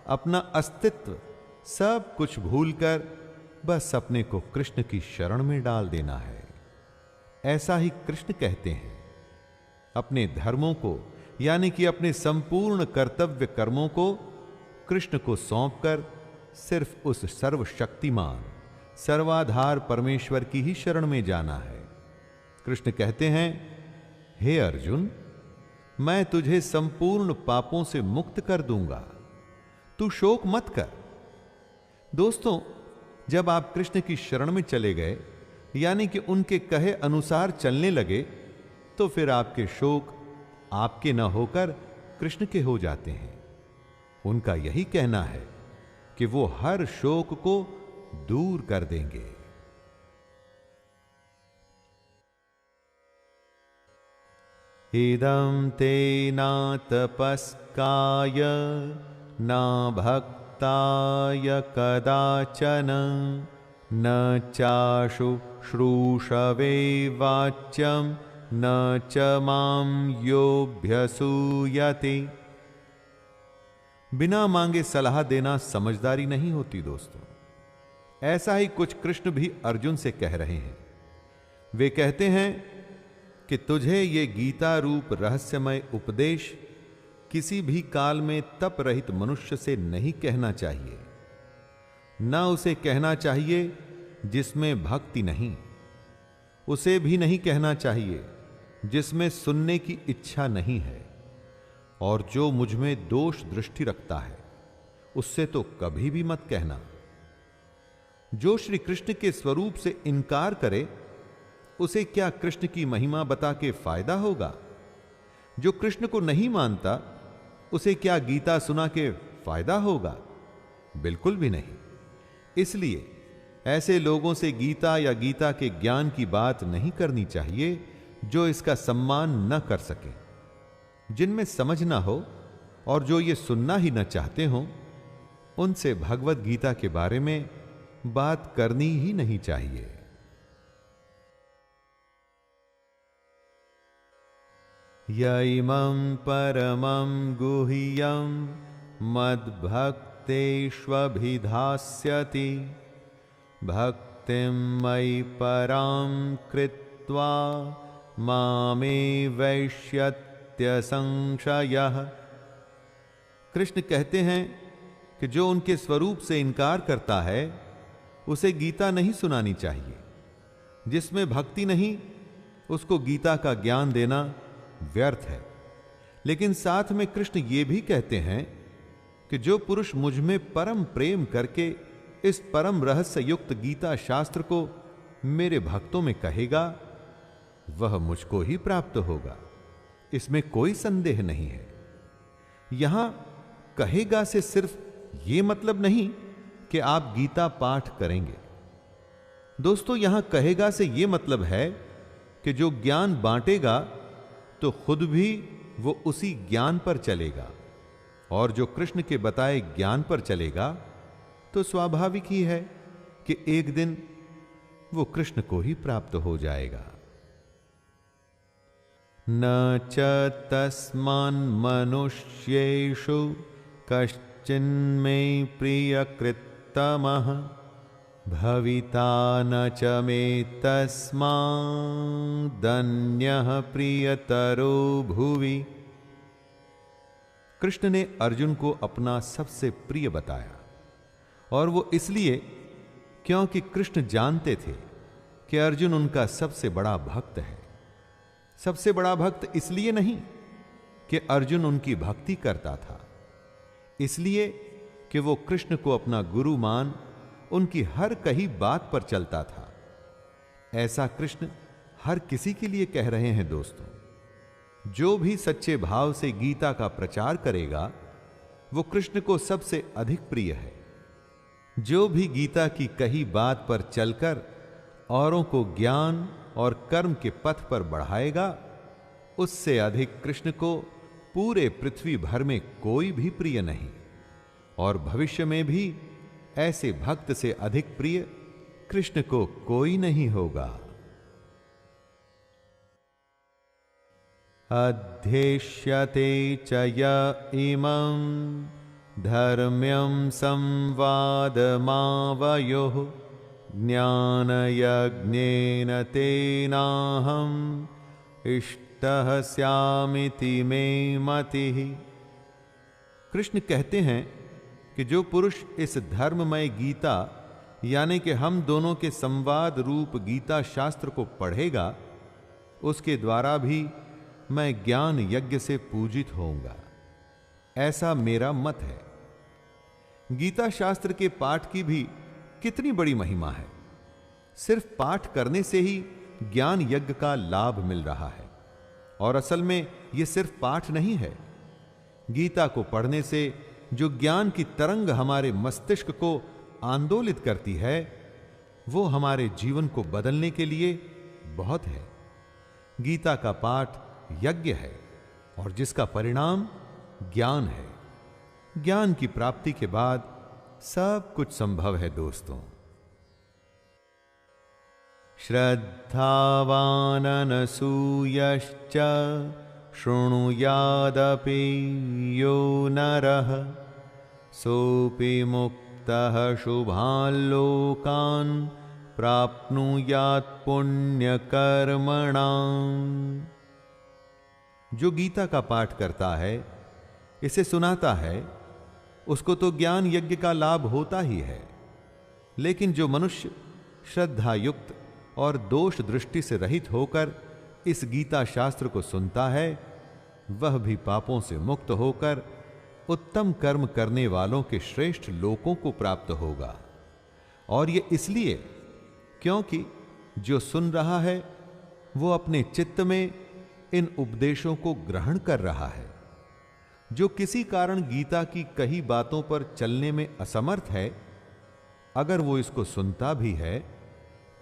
अपना अस्तित्व सब कुछ भूलकर बस अपने को कृष्ण की शरण में डाल देना है। ऐसा ही कृष्ण कहते हैं। अपने धर्मों को, यानी कि अपने संपूर्ण कर्तव्य कर्मों को कृष्ण को सौंपकर सिर्फ उस सर्वशक्तिमान सर्वाधार परमेश्वर की ही शरण में जाना है। कृष्ण कहते हैं, हे अर्जुन, मैं तुझे संपूर्ण पापों से मुक्त कर दूंगा, तू शोक मत कर। दोस्तों, जब आप कृष्ण की शरण में चले गए, यानी कि उनके कहे अनुसार चलने लगे, तो फिर आपके शोक आपके न होकर कृष्ण के हो जाते हैं। उनका यही कहना है कि वो हर शोक को दूर कर देंगे। इदं ते न तपस्काय न भक्ताय कदाचन न चाशु श्रूषवे वाच्यं न च मां योऽभ्यसूयते। बिना मांगे सलाह देना समझदारी नहीं होती दोस्तों। ऐसा ही कुछ कृष्ण भी अर्जुन से कह रहे हैं। वे कहते हैं कि तुझे ये गीता रूप रहस्यमय उपदेश किसी भी काल में तप रहित मनुष्य से नहीं कहना चाहिए। न उसे कहना चाहिए जिसमें भक्ति नहीं, उसे भी नहीं कहना चाहिए जिसमें सुनने की इच्छा नहीं है, और जो मुझ में दोष दृष्टि रखता है उससे तो कभी भी मत कहना। जो श्री कृष्ण के स्वरूप से इनकार करे उसे क्या कृष्ण की महिमा बता के फायदा होगा? जो कृष्ण को नहीं मानता उसे क्या गीता सुना के फायदा होगा? बिल्कुल भी नहीं। इसलिए ऐसे लोगों से गीता या गीता के ज्ञान की बात नहीं करनी चाहिए जो इसका सम्मान न कर सके, जिनमें समझ ना हो और जो ये सुनना ही न चाहते हो, उनसे भगवत गीता के बारे में बात करनी ही नहीं चाहिए। यैमं परमं गुह्यं मद्भक्तेष्वभिधास्यति भक्तिं मयि परां कृत्वा मामे वैष्यत्य संशयः। कृष्ण कहते हैं कि जो उनके स्वरूप से इनकार करता है उसे गीता नहीं सुनानी चाहिए। जिसमें भक्ति नहीं उसको गीता का ज्ञान देना व्यर्थ है। लेकिन साथ में कृष्ण ये भी कहते हैं कि जो पुरुष मुझ में परम प्रेम करके इस परम रहस्य युक्त गीता शास्त्र को मेरे भक्तों में कहेगा वह मुझको ही प्राप्त होगा, इसमें कोई संदेह नहीं है। यहां कहेगा से सिर्फ यह मतलब नहीं कि आप गीता पाठ करेंगे। दोस्तों, यहां कहेगा से यह मतलब है कि जो ज्ञान बांटेगा तो खुद भी वो उसी ज्ञान पर चलेगा, और जो कृष्ण के बताए ज्ञान पर चलेगा तो स्वाभाविक ही है कि एक दिन वो कृष्ण को ही प्राप्त हो जाएगा। न च तस्मान् मनुष्येषु कश्चिन्मे प्रियकृत्तमः भविता न च मे तस्मादन्यः प्रियतरो भुवि। कृष्ण ने अर्जुन को अपना सबसे प्रिय बताया, और वो इसलिए क्योंकि कृष्ण जानते थे कि अर्जुन उनका सबसे बड़ा भक्त है। सबसे बड़ा भक्त इसलिए नहीं कि अर्जुन उनकी भक्ति करता था, इसलिए कि वो कृष्ण को अपना गुरु मान उनकी हर कही बात पर चलता था। ऐसा कृष्ण हर किसी के लिए कह रहे हैं। दोस्तों, जो भी सच्चे भाव से गीता का प्रचार करेगा वो कृष्ण को सबसे अधिक प्रिय है। जो भी गीता की कही बात पर चलकर औरों को ज्ञान और कर्म के पथ पर बढ़ाएगा, उससे अधिक कृष्ण को पूरे पृथ्वी भर में कोई भी प्रिय नहीं, और भविष्य में भी ऐसे भक्त से अधिक प्रिय कृष्ण को कोई नहीं होगा। अध्येष्यते च य इमं धर्म्यं संवादमावयोः ज्ञानयज्ञेन तेनाहम् इष्टः स्यामिति मे मतिः। कृष्ण कहते हैं कि जो पुरुष इस धर्ममय गीता यानी कि हम दोनों के संवाद रूप गीता शास्त्र को पढ़ेगा, उसके द्वारा भी मैं ज्ञान यज्ञ से पूजित होऊंगा, ऐसा मेरा मत है। गीता शास्त्र के पाठ की भी कितनी बड़ी महिमा है। सिर्फ पाठ करने से ही ज्ञान यज्ञ का लाभ मिल रहा है, और असल में यह सिर्फ पाठ नहीं है। गीता को पढ़ने से जो ज्ञान की तरंग हमारे मस्तिष्क को आंदोलित करती है वो हमारे जीवन को बदलने के लिए बहुत है। गीता का पाठ यज्ञ है और जिसका परिणाम ज्ञान है। ज्ञान की प्राप्ति के बाद सब कुछ संभव है। दोस्तों, श्रद्धावाननसूयश्च शृणुयादपि यो नरः सोऽपि मुक्तः शुभान् लोकान् प्राप्नुयात् पुण्यकर्मणाम्। जो गीता का पाठ करता है, इसे सुनाता है, उसको तो ज्ञान यज्ञ का लाभ होता ही है। लेकिन जो मनुष्य श्रद्धा युक्त और दोष दृष्टि से रहित होकर इस गीता शास्त्र को सुनता है, वह भी पापों से मुक्त होकर उत्तम कर्म करने वालों के श्रेष्ठ लोकों को प्राप्त होगा। और यह इसलिए क्योंकि जो सुन रहा है वो अपने चित्त में इन उपदेशों को ग्रहण कर रहा है। जो किसी कारण गीता की कही बातों पर चलने में असमर्थ है, अगर वो इसको सुनता भी है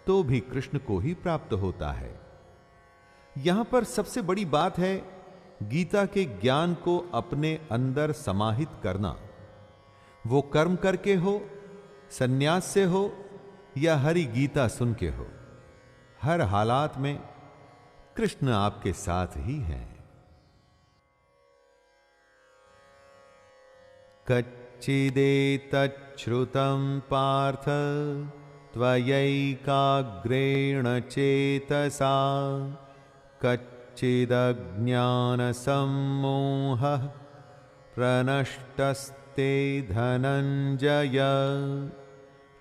तो भी कृष्ण को ही प्राप्त होता है। यहां पर सबसे बड़ी बात है गीता के ज्ञान को अपने अंदर समाहित करना। वो कर्म करके हो, सन्यास से हो या हरि गीता सुन के हो, हर हालात में कृष्ण आपके साथ ही हैं। कच्चिदेतच्छ्रुतं पार्थ त्वयैकाग्रेण चेतसा कच्चिदज्ञानसम्मोहः प्रनष्टस्ते धनञ्जय।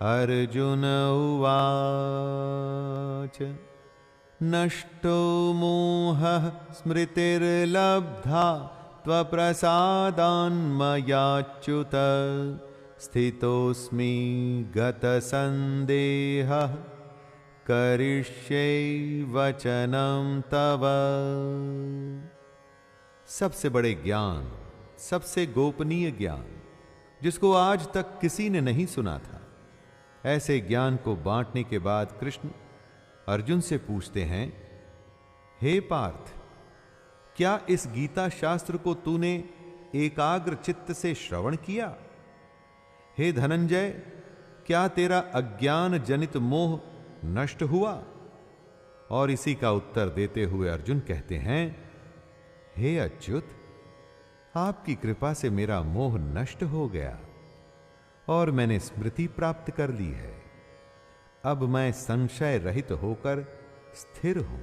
अर्जुन उवाच नष्टो मोहः स्मृतिर्लब्धा त्वप्रसादान्मयाच्युत स्थितोऽस्मि गतसन्देहः करिष्ये वचनं तव। सबसे बड़े ज्ञान, सबसे गोपनीय ज्ञान जिसको आज तक किसी ने नहीं सुना था, ऐसे ज्ञान को बांटने के बाद कृष्ण अर्जुन से पूछते हैं, हे पार्थ, क्या इस गीता शास्त्र को तूने एकाग्र चित्त से श्रवण किया? हे धनंजय, क्या तेरा अज्ञान जनित मोह नष्ट हुआ? और इसी का उत्तर देते हुए अर्जुन कहते हैं, हे अच्युत, आपकी कृपा से मेरा मोह नष्ट हो गया और मैंने स्मृति प्राप्त कर ली है। अब मैं संशय रहित होकर स्थिर हूं,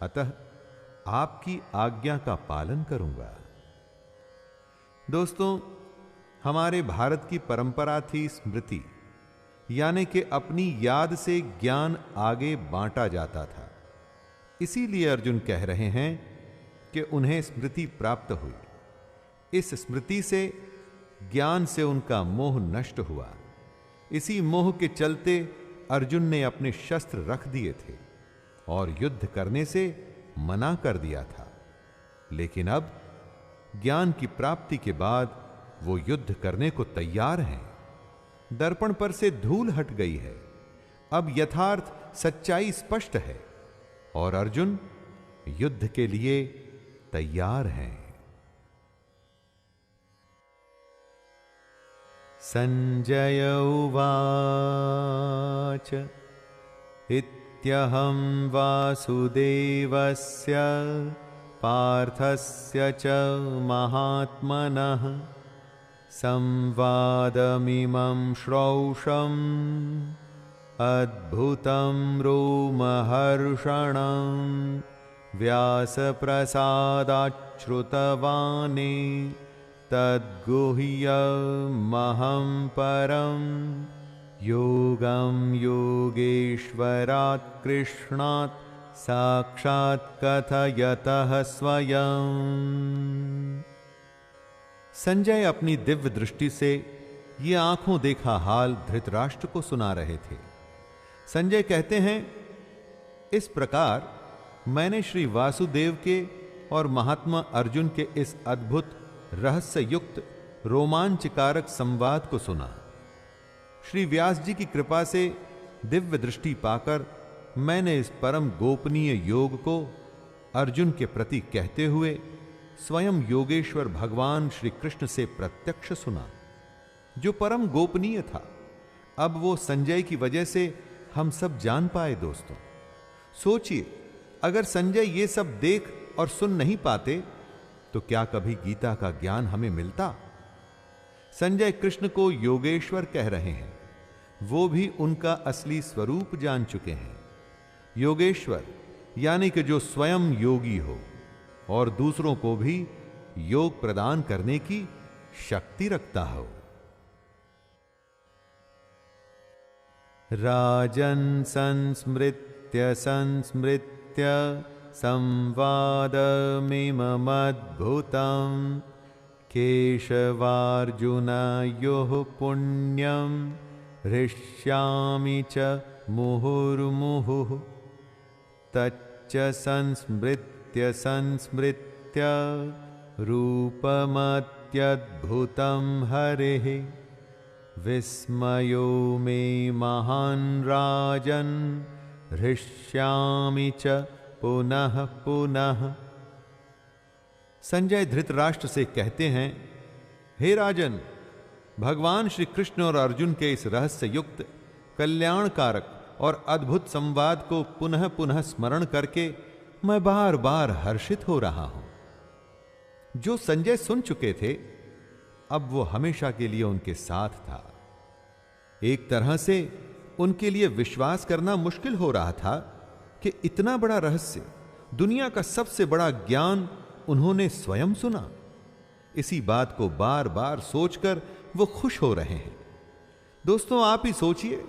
अतः आपकी आज्ञा का पालन करूंगा। दोस्तों, हमारे भारत की परंपरा थी स्मृति, यानी कि अपनी याद से ज्ञान आगे बांटा जाता था। इसीलिए अर्जुन कह रहे हैं कि उन्हें स्मृति प्राप्त हुई। इस स्मृति से, ज्ञान से उनका मोह नष्ट हुआ। इसी मोह के चलते अर्जुन ने अपने शस्त्र रख दिए थे और युद्ध करने से मना कर दिया था। लेकिन अब ज्ञान की प्राप्ति के बाद वो युद्ध करने को तैयार हैं। दर्पण पर से धूल हट गई है। अब यथार्थ सच्चाई स्पष्ट है और अर्जुन युद्ध के लिए तैयार हैं। संजय उवाच इत्यहं वासुदेवस्य पार्थस्य च महात्मनः संवादमिमं श्रौषम् अद्भुतं रोमहर्षणं व्यासप्रसादाच्छ्रुतवानि तद्गुह्यमहं परं योगं योगेश्वरात् कृष्णात् साक्षात् कथयतः स्वयं। संजय अपनी दिव्य दृष्टि से ये आंखों देखा हाल धृतराष्ट्र को सुना रहे थे। संजय कहते हैं, इस प्रकार मैंने श्री वासुदेव के और महात्मा अर्जुन के इस अद्भुत रहस्य युक्त रोमांचकारक संवाद को सुना। श्री व्यास जी की कृपा से दिव्य दृष्टि पाकर मैंने इस परम गोपनीय योग को अर्जुन के प्रति कहते हुए स्वयं योगेश्वर भगवान श्री कृष्ण से प्रत्यक्ष सुना, जो परम गोपनीय था। अब वो संजय की वजह से हम सब जान पाए। दोस्तों, सोचिए, अगर संजय ये सब देख और सुन नहीं पाते तो क्या कभी गीता का ज्ञान हमें मिलता? संजय कृष्ण को योगेश्वर कह रहे हैं, वो भी उनका असली स्वरूप जान चुके हैं। योगेश्वर यानी कि जो स्वयं योगी हो और दूसरों को भी योग प्रदान करने की शक्ति रखता हो। राजन् संस्मृत्य संस्मृत्य संवादमिममद्भुतं केशवार्जुनयोः पुण्यं हृष्यामि च मुहुर्मुहुः तच्च संस्मृत्य संस्मृत्य रूपमत्यद्भुतं हरेः विस्मयो मे महान् राजन् हृष्यामि च पुनः पुनः। संजय धृतराष्ट्र से कहते हैं, हे राजन, भगवान श्री कृष्ण और अर्जुन के इस रहस्य युक्त कल्याणकारक और अद्भुत संवाद को पुनः पुनः स्मरण करके मैं बार बार हर्षित हो रहा हूं। जो संजय सुन चुके थे, अब वो हमेशा के लिए उनके साथ था। एक तरह से उनके लिए विश्वास करना मुश्किल हो रहा था कि इतना बड़ा रहस्य, दुनिया का सबसे बड़ा ज्ञान उन्होंने स्वयं सुना। इसी बात को बार बार सोचकर वो खुश हो रहे हैं। दोस्तों, आप ही सोचिए,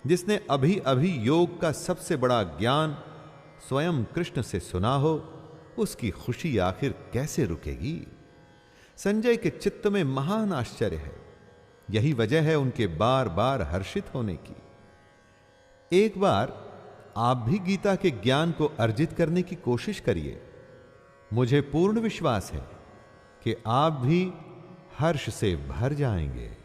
जिसने अभी अभी योग का सबसे बड़ा ज्ञान स्वयं कृष्ण से सुना हो, उसकी खुशी आखिर कैसे रुकेगी। संजय के चित्त में महान आश्चर्य है। यही वजह है उनके बार बार हर्षित होने की। एक बार आप भी गीता के ज्ञान को अर्जित करने की कोशिश करिए। मुझे पूर्ण विश्वास है कि आप भी हर्ष से भर जाएंगे।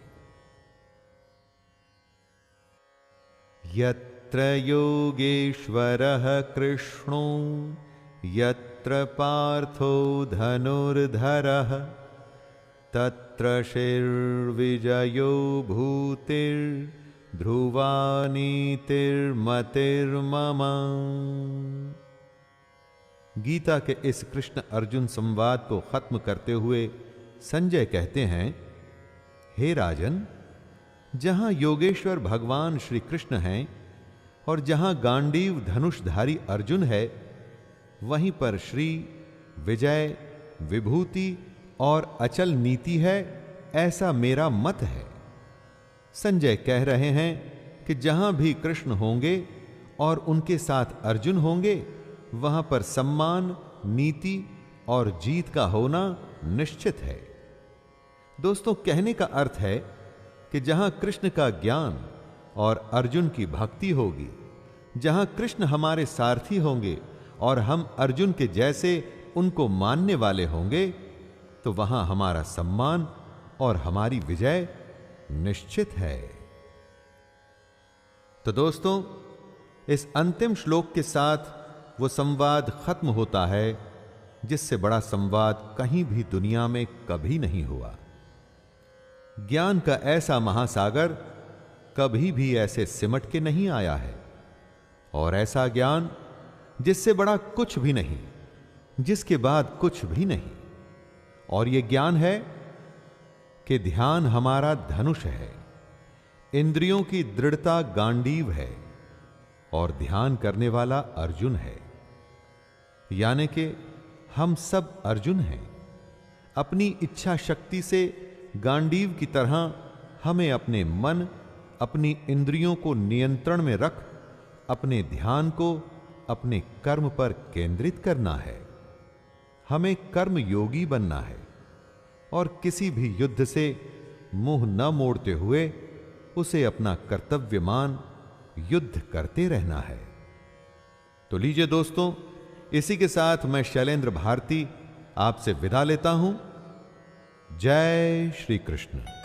यत्र योगेश्वरः कृष्णो यत्र पार्थो धनुर्धरः तत्र शिर्विजयो भूतिर्ध्रुवा नीतिर्मतिर्मम। गीता के इस कृष्ण अर्जुन संवाद को खत्म करते हुए संजय कहते हैं, हे राजन, जहां योगेश्वर भगवान श्री कृष्ण हैं और जहां गांडीव धनुषधारी अर्जुन है, वहीं पर श्री, विजय, विभूति और अचल नीति है, ऐसा मेरा मत है। संजय कह रहे हैं कि जहां भी कृष्ण होंगे और उनके साथ अर्जुन होंगे, वहां पर सम्मान, नीति और जीत का होना निश्चित है। दोस्तों, कहने का अर्थ है कि जहां कृष्ण का ज्ञान और अर्जुन की भक्ति होगी, जहां कृष्ण हमारे सारथी होंगे और हम अर्जुन के जैसे उनको मानने वाले होंगे, तो वहां हमारा सम्मान और हमारी विजय निश्चित है। तो दोस्तों, इस अंतिम श्लोक के साथ वो संवाद खत्म होता है जिससे बड़ा संवाद कहीं भी दुनिया में कभी नहीं हुआ। ज्ञान का ऐसा महासागर कभी भी ऐसे सिमट के नहीं आया है, और ऐसा ज्ञान जिससे बड़ा कुछ भी नहीं, जिसके बाद कुछ भी नहीं। और यह ज्ञान है कि ध्यान हमारा धनुष है, इंद्रियों की दृढ़ता गांडीव है और ध्यान करने वाला अर्जुन है। यानी कि हम सब अर्जुन हैं। अपनी इच्छा शक्ति से गांडीव की तरह हमें अपने मन, अपनी इंद्रियों को नियंत्रण में रख अपने ध्यान को अपने कर्म पर केंद्रित करना है। हमें कर्म योगी बनना है और किसी भी युद्ध से मुंह न मोड़ते हुए उसे अपना कर्तव्य मान युद्ध करते रहना है। तो लीजिए दोस्तों, इसी के साथ मैं शैलेंद्र भारती आपसे विदा लेता हूं। जय श्री कृष्ण।